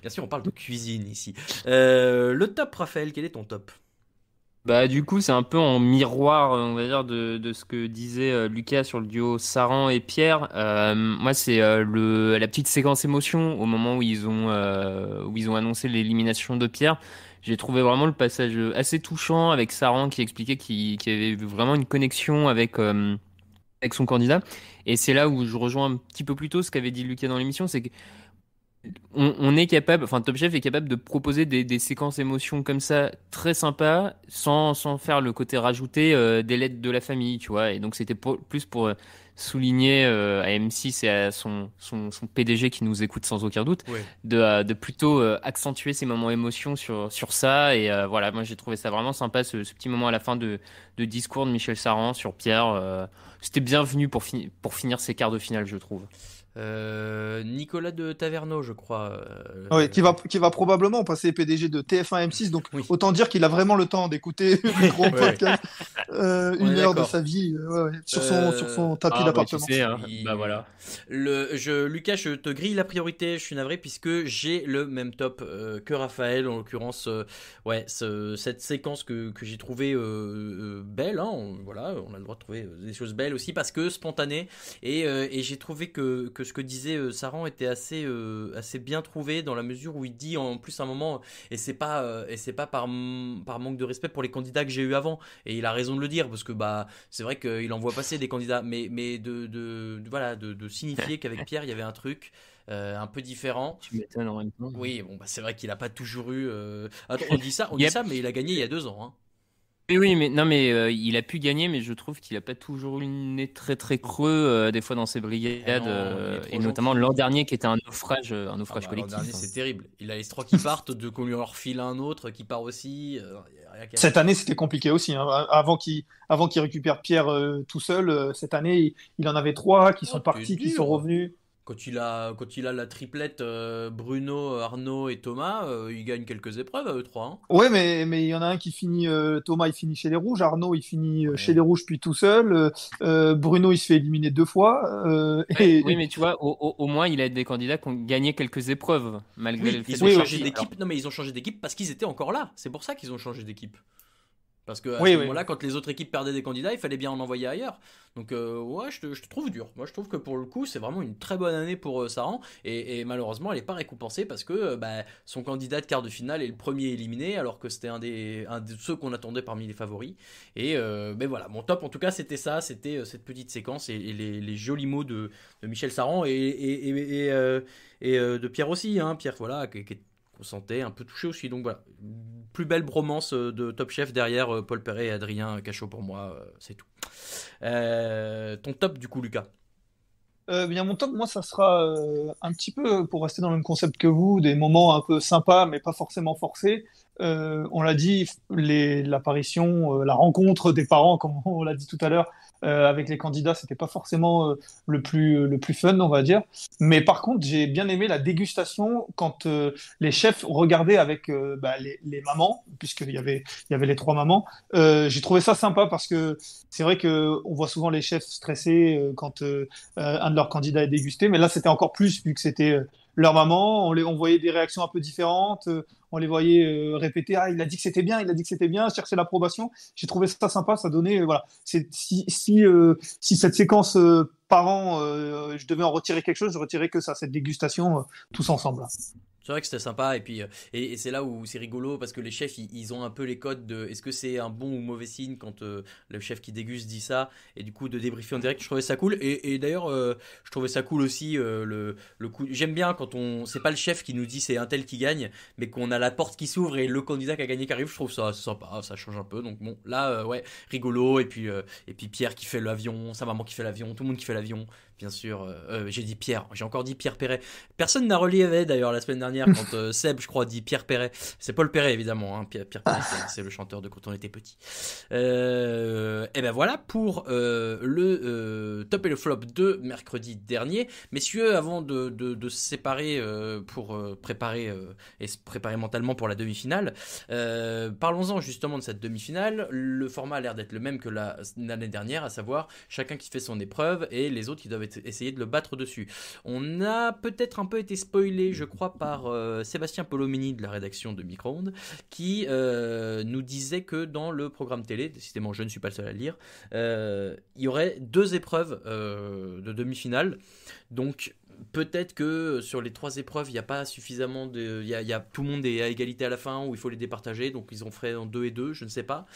I: Bien sûr, on parle de cuisine ici. Le top, Raphaël, quel est ton top?
J: Bah du coup c'est un peu en miroir on va dire de ce que disait Lucas sur le duo Saran et Pierre. Moi c'est la petite séquence émotion au moment où ils ont annoncé l'élimination de Pierre. J'ai trouvé vraiment le passage assez touchant avec Saran qui expliquait qu'il avait vraiment une connexion avec son candidat. Et c'est là où je rejoins un petit peu plus tôt ce qu'avait dit Lucas dans l'émission, c'est que on est capable, enfin Top Chef est capable de proposer des séquences émotions comme ça très sympas sans faire le côté rajouté des lettres de la famille, tu vois. Et donc c'était plus pour souligner à M6 et à son PDG qui nous écoute sans aucun doute,
I: ouais,
J: de plutôt accentuer ces moments émotions sur ça. Et voilà, moi j'ai trouvé ça vraiment sympa ce petit moment à la fin de discours de Michel Saran sur Pierre. C'était bienvenu pour finir ces quarts de finale, je trouve.
I: Nicolas de Taverneau, je crois.
K: Oui, qui va probablement passer PDG de TF1 M6, donc
I: oui,
K: autant dire qu'il a vraiment le temps d'écouter le gros podcast, une heure de sa vie sur son tapis d'appartement.
J: Tu sais, hein. Bah voilà.
I: Lucas, je te grille la priorité, je suis navré puisque j'ai le même top que Raphaël, en l'occurrence. Cette séquence que j'ai trouvée belle, hein, voilà, on a le droit de trouver des choses belles aussi parce que spontanées, et j'ai trouvé que ce que disait Saran était assez bien trouvé dans la mesure où il dit en plus à un moment et c'est pas par manque de respect pour les candidats que j'ai eu avant, et il a raison de le dire parce que bah c'est vrai qu'il en voit passer des candidats, mais de signifier qu'avec Pierre il y avait un truc un peu différent.
J: Tu m'étonnes en même temps.
I: Oui, bon bah c'est vrai qu'il a pas toujours eu Attends, on dit ça mais il a gagné il y a 2 ans, hein.
J: Oui, mais non, mais il a pu gagner, mais je trouve qu'il a pas toujours eu le nez très très creux des fois dans ses brigades, et notamment l'an dernier qui était un naufrage collectif.
I: L'an dernier c'est terrible. Il a les 3 qui partent, qu'on lui en refile un autre qui part aussi.
K: Cette année c'était compliqué aussi, hein. Avant qu'il récupère Pierre tout seul, cette année il en avait 3 qui sont partis, qui sont revenus.
I: Quand il a la triplette Bruno, Arnaud et Thomas, il gagne quelques épreuves à eux 3. Hein.
K: Ouais, mais il y en a un qui finit, Thomas il finit chez les Rouges, Arnaud il finit chez les Rouges puis tout seul, Bruno il se fait éliminer 2 fois.
J: Oui, mais tu vois, au moins il a des candidats qui ont gagné quelques épreuves malgré le fait
I: ils ont changé d'équipe. Non, mais ils ont changé d'équipe parce qu'ils étaient encore là. C'est pour ça qu'ils ont changé d'équipe. Parce que à ce moment-là, quand les autres équipes perdaient des candidats, il fallait bien en envoyer ailleurs. Donc ouais, je te trouve dur. Moi, je trouve que pour le coup, c'est vraiment une très bonne année pour Saran. Et malheureusement, elle n'est pas récompensée parce que son candidat de quart de finale est le premier éliminé, alors que c'était un de ceux qu'on attendait parmi les favoris. Et ben voilà, mon top en tout cas, c'était ça. C'était cette petite séquence et les jolis mots de Michel Saran et de Pierre aussi. Hein. Pierre, voilà, qui qu'on sentait un peu touché aussi. Donc voilà, plus belle bromance de Top Chef derrière Paul Perret et Adrien Cachot pour moi, c'est tout. Ton top du coup, Lucas?
K: Bien, mon top, moi, ça sera un petit peu, pour rester dans le même concept que vous, des moments un peu sympas, mais pas forcément forcés. On l'a dit, l'apparition, la rencontre des parents, comme on l'a dit tout à l'heure, avec les candidats, c'était pas forcément le plus fun, on va dire. Mais par contre, j'ai bien aimé la dégustation quand les chefs regardaient avec les mamans, puisqu'il y avait les 3 mamans. J'ai trouvé ça sympa parce que c'est vrai qu'on voit souvent les chefs stressés quand un de leurs candidats est dégusté, mais là, c'était encore plus, vu que c'était leur maman. On voyait des réactions un peu différentes. On les voyait répéter, il a dit que c'était bien, chercher l'approbation. J'ai trouvé ça sympa, ça donnait, voilà. Si cette séquence parents, je devais en retirer quelque chose, je retirais que ça, cette dégustation tous ensemble.
I: C'est vrai que c'était sympa et puis et c'est là où c'est rigolo parce que les chefs ils ont un peu les codes de est-ce que c'est un bon ou mauvais signe quand le chef qui déguste dit ça et du coup de débriefer en direct je trouvais ça cool et d'ailleurs je trouvais ça cool aussi le coup j'aime bien quand on c'est pas le chef qui nous dit c'est un tel qui gagne mais qu'on a la porte qui s'ouvre et le candidat qui a gagné qui arrive je trouve ça sympa ça change un peu donc bon là ouais rigolo et puis Pierre qui fait l'avion sa maman qui fait l'avion tout le monde qui fait l'avion bien sûr j'ai dit Pierre j'ai encore dit Pierre Perret personne n'a relevé d'ailleurs la semaine dernière quand Seb je crois dit Pierre Perret c'est Paul Perret évidemment hein. Pierre Perret c'est le chanteur de quand on était petit et ben voilà pour le top et le flop de mercredi dernier messieurs avant de se séparer pour préparer et se préparer mentalement pour la demi-finale parlons-en justement de cette demi-finale le format a l'air d'être le même que l'année dernière à savoir chacun qui fait son épreuve et les autres qui doivent essayer de le battre dessus on a peut-être un peu été spoilé je crois par Sébastien Polomini de la rédaction de Micro-ondes qui nous disait que dans le programme télé, décidément je ne suis pas le seul à le lire, il y aurait 2 épreuves de demi-finale. Donc peut-être que sur les 3 épreuves, il n'y a pas suffisamment de... Il y a tout le monde est à égalité à la fin ou il faut les départager. Donc ils en feraient en 2 et 2, je ne sais pas.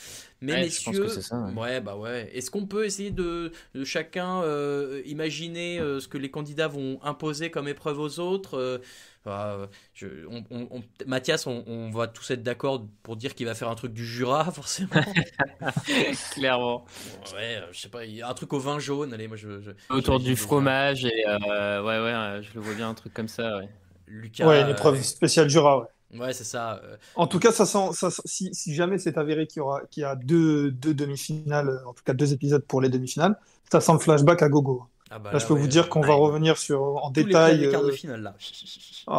I: Mais ouais, messieurs... Je pense que c'est ça, ouais. Ouais. Est-ce qu'on peut essayer de chacun imaginer ce que les candidats vont imposer comme épreuve aux autres Mathias, on va tous être d'accord pour dire qu'il va faire un truc du Jura, forcément.
J: Clairement.
I: Ouais, je sais pas, il y a un truc au vin jaune. Allez, moi
J: autour du fromage et je le vois bien un truc comme ça. Ouais.
I: Lucas.
K: Ouais, une épreuve spéciale Jura. Ouais.
I: Ouais, c'est ça.
K: En tout cas, si jamais c'est avéré qu'il y a deux demi-finales, en tout cas 2 épisodes pour les demi-finales, ça sent le flashback à gogo.
I: Ah bah
K: là, je peux vous dire qu'on va revenir en
I: tous
K: détail.
I: Les quarts de finale là.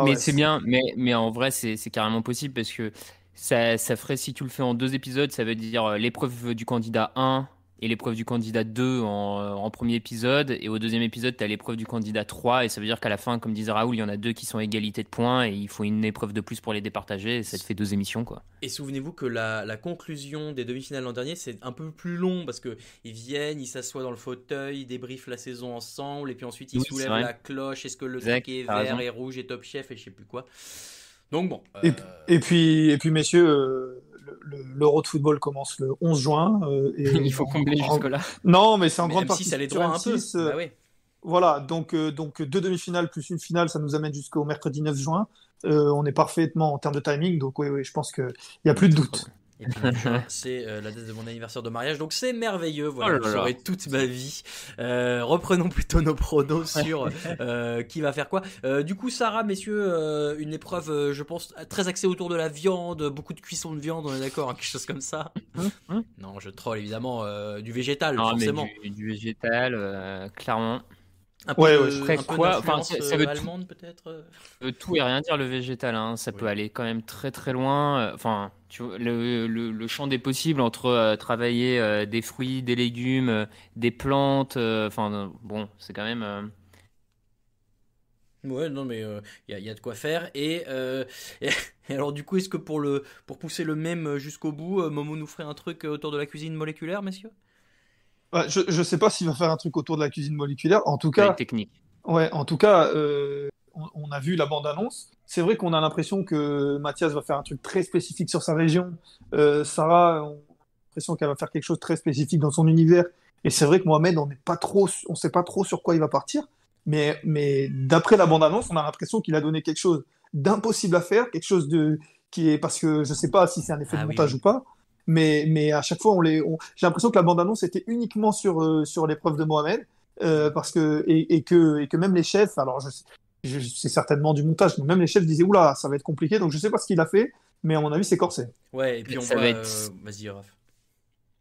J: Mais c'est bien, mais en vrai c'est carrément possible parce que ça ferait si tu le fais en 2 épisodes, ça veut dire l'épreuve du candidat 1 et l'épreuve du candidat 2 en premier épisode et au 2e épisode tu as l'épreuve du candidat 3 et ça veut dire qu'à la fin comme disait Raoul il y en a 2 qui sont à égalité de points et il faut une épreuve de plus pour les départager et ça te fait 2 émissions quoi.
I: Et souvenez-vous que la conclusion des demi-finales l'an dernier c'est un peu plus long parce que ils viennent, ils s'assoient dans le fauteuil, ils débriefent la saison ensemble et puis ensuite ils soulèvent la cloche, est-ce que le truc est vert et rouge et Top Chef et je sais plus quoi. Donc bon.
K: Et puis messieurs l'Euro de football commence le 11 juin. Et
J: il faut combler jusque-là.
K: Non, mais c'est en grande partie
I: ça les droit un peu. Bah oui.
K: Voilà, donc 2 demi-finales plus une finale, ça nous amène jusqu'au mercredi 9 juin. On est parfaitement en termes de timing, donc oui, je pense qu'il n'y a plus de doute.
I: Et puis c'est la date de mon anniversaire de mariage, donc c'est merveilleux. Voilà, j'aurai toute ma vie. Reprenons plutôt nos pronos sur qui va faire quoi. Du coup, Sarah, messieurs, une épreuve, je pense, très axée autour de la viande, beaucoup de cuisson de viande, on est d'accord, hein, quelque chose comme ça. Non, je troll évidemment, du végétal, forcément.
J: Mais du végétal, clairement.
I: Un peu
J: ça veut
I: allemande peut-être.
J: Tout et rien dire le végétal, hein. Ça peut aller quand même très très loin. Enfin, tu vois, le champ des possibles entre travailler des fruits, des légumes, des plantes. Enfin, bon, c'est quand même.
I: Ouais, non, mais y a de quoi faire. Et alors, du coup, est-ce que pour pousser le même jusqu'au bout, Momo nous ferait un truc autour de la cuisine moléculaire, messieurs?
K: Je sais pas s'il va faire un truc autour de la cuisine moléculaire. En tout cas,
J: technique.
K: Ouais, en tout cas, on a vu la bande-annonce. C'est vrai qu'on a l'impression que Mathias va faire un truc très spécifique sur sa région. Sarah, on a l'impression qu'elle va faire quelque chose de très spécifique dans son univers. Et c'est vrai que Mohamed, on sait pas trop sur quoi il va partir. Mais d'après la bande-annonce, on a l'impression qu'il a donné quelque chose d'impossible à faire, quelque chose parce que je sais pas si c'est un effet de montage ou pas. Mais à chaque fois, j'ai l'impression que la bande-annonce était uniquement sur l'épreuve de Mohamed, parce que et que même les chefs, alors c'est certainement du montage, mais même les chefs disaient oula, ça va être compliqué, donc je sais pas ce qu'il a fait, mais à mon avis c'est corsé.
I: Ouais, et puis vas-y Raph.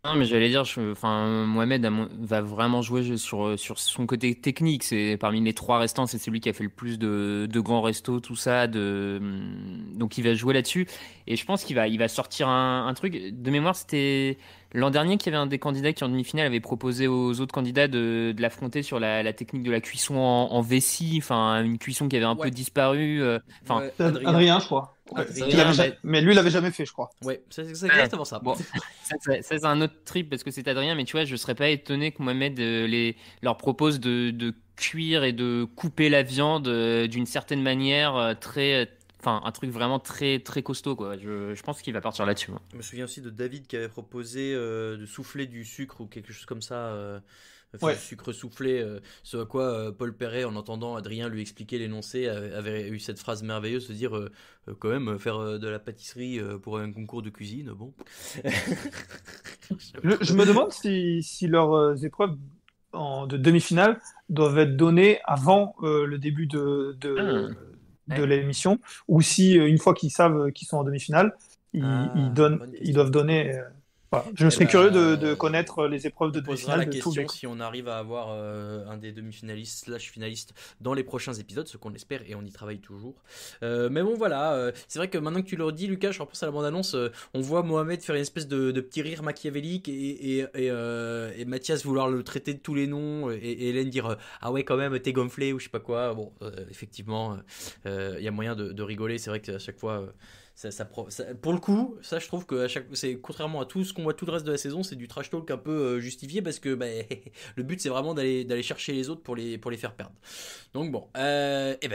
J: Non, mais j'allais dire, Mohamed va vraiment jouer sur son côté technique. C'est parmi les 3 restants, c'est celui qui a fait le plus de grands restos, tout ça. Donc il va jouer là-dessus. Et je pense qu'il va sortir un truc. De mémoire, c'était l'an dernier qu'il y avait un des candidats qui en demi-finale avait proposé aux autres candidats de l'affronter sur la technique de la cuisson en vessie, enfin une cuisson qui avait un peu disparu.
K: Adrien, je crois. Mais lui, il l'avait jamais fait, je crois.
I: Ouais, c'est exactement ça.
J: Bon, ça c'est un autre trip parce que c'est Adrien, mais tu vois, je serais pas étonné que Mohamed leur propose de cuire et de couper la viande d'une certaine manière très un truc vraiment très très costaud quoi. Je pense qu'il va partir là-dessus. Moi.
I: Je me souviens aussi de David qui avait proposé de souffler du sucre ou quelque chose comme ça. Du sucre soufflé, ce à quoi Paul Perret, en entendant Adrien lui expliquer l'énoncé, avait eu cette phrase merveilleuse de dire quand même faire de la pâtisserie pour un concours de cuisine, bon.
K: Je me demande si leurs épreuves de demi-finale doivent être données avant le début de l'émission, ou si une fois qu'ils savent qu'ils sont en demi-finale, ils doivent donner... Voilà. Je serais curieux de connaître les épreuves de demi-finale de tous les...
I: si on arrive à avoir un des demi-finalistes / finalistes dans les prochains épisodes, ce qu'on espère et on y travaille toujours. Mais bon voilà, c'est vrai que maintenant que tu le dis Lucas, je repense à la bande-annonce, on voit Mohamed faire une espèce de petit rire machiavélique et Mathias vouloir le traiter de tous les noms et Hélène dire ah ouais quand même t'es gonflé ou je sais pas quoi. Bon effectivement il y a moyen de rigoler, c'est vrai qu'à chaque fois... Ça, pour le coup, ça je trouve que c'est contrairement à tout ce qu'on voit tout le reste de la saison, c'est du trash talk un peu justifié parce que le but c'est vraiment d'aller chercher les autres pour les faire perdre. Donc bon,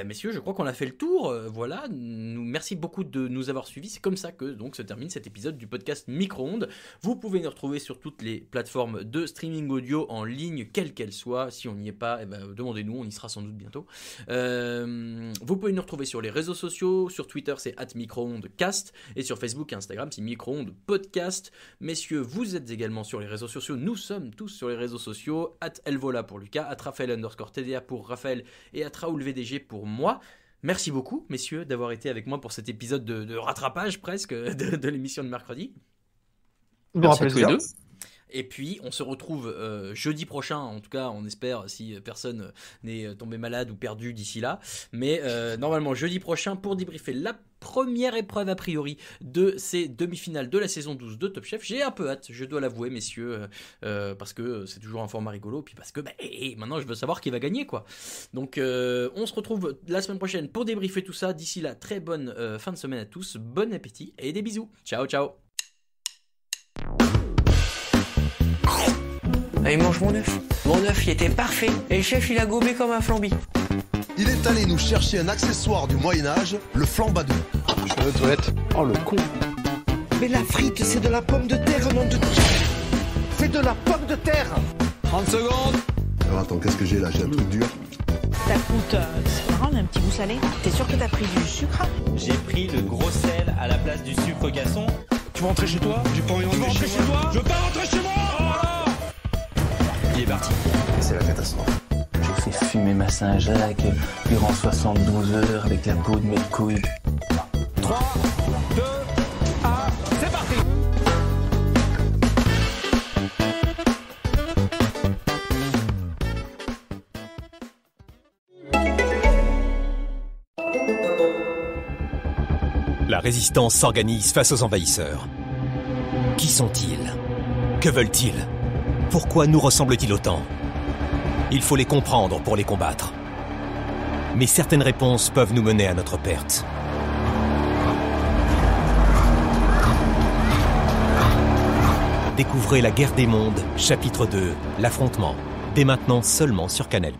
I: messieurs, je crois qu'on a fait le tour. Voilà, merci beaucoup de nous avoir suivis. C'est comme ça que donc se termine cet épisode du podcast Micro-ondes. Vous pouvez nous retrouver sur toutes les plateformes de streaming audio en ligne, quelles qu'elles soient. Si on n'y est pas, demandez-nous, on y sera sans doute bientôt. Vous pouvez nous retrouver sur les réseaux sociaux. Sur Twitter, c'est @micro-ondes Cast, et sur Facebook et Instagram c'est Micro-ondes Podcast. Messieurs, vous êtes également sur les réseaux sociaux, nous sommes tous sur les réseaux sociaux, @elvola pour Lucas, @Raphaël_TDA pour Raphaël et @RaoulVDG pour moi. Merci beaucoup messieurs d'avoir été avec moi pour cet épisode de rattrapage presque de l'émission de mercredi.
K: Merci à tous les deux.
I: Et puis on se retrouve jeudi prochain, en tout cas on espère si personne n'est tombé malade ou perdu d'ici là, mais normalement jeudi prochain pour débriefer la première épreuve a priori de ces demi-finales de la saison 12 de Top Chef. J'ai un peu hâte, je dois l'avouer messieurs, parce que c'est toujours un format rigolo, puis parce que maintenant je veux savoir qui va gagner quoi. Donc on se retrouve la semaine prochaine pour débriefer tout ça. D'ici là, très bonne fin de semaine à tous, bon appétit et des bisous. Ciao ciao.
H: Il mange mon œuf. Mon œuf, il était parfait. Et le chef, il a gobé comme un flambi.
M: Il est allé nous chercher un accessoire du Moyen-Âge, le flambadou.
L: Je vais aux toilettes. Oh, le con.
D: Mais la frite, c'est de la pomme de terre, nom de... C'est de la pomme de terre.
E: 30 secondes.
M: Alors attends, qu'est-ce que j'ai là? J'ai un truc dur.
F: Ça coûte, c'est marrant, on a un petit goût salé. T'es sûr que t'as pris du sucre?
G: J'ai pris le gros sel à la place du sucre gasson.
E: Tu veux rentrer chez toi? J'ai pas envie de rentrer chez toi. Je veux pas rentrer chez moi.
G: Il est parti.
M: C'est la catastrophe.
H: J'ai fait fumer ma Saint-Jacques durant 72 heures avec la peau de mes couilles.
E: 3, 2, 1, c'est parti.
N: La résistance s'organise face aux envahisseurs. Qui sont-ils? Que veulent-ils? Pourquoi nous ressemblent-ils autant? Il faut les comprendre pour les combattre. Mais certaines réponses peuvent nous mener à notre perte. Découvrez La Guerre des Mondes, chapitre 2, l'affrontement. Dès maintenant seulement sur Canal+.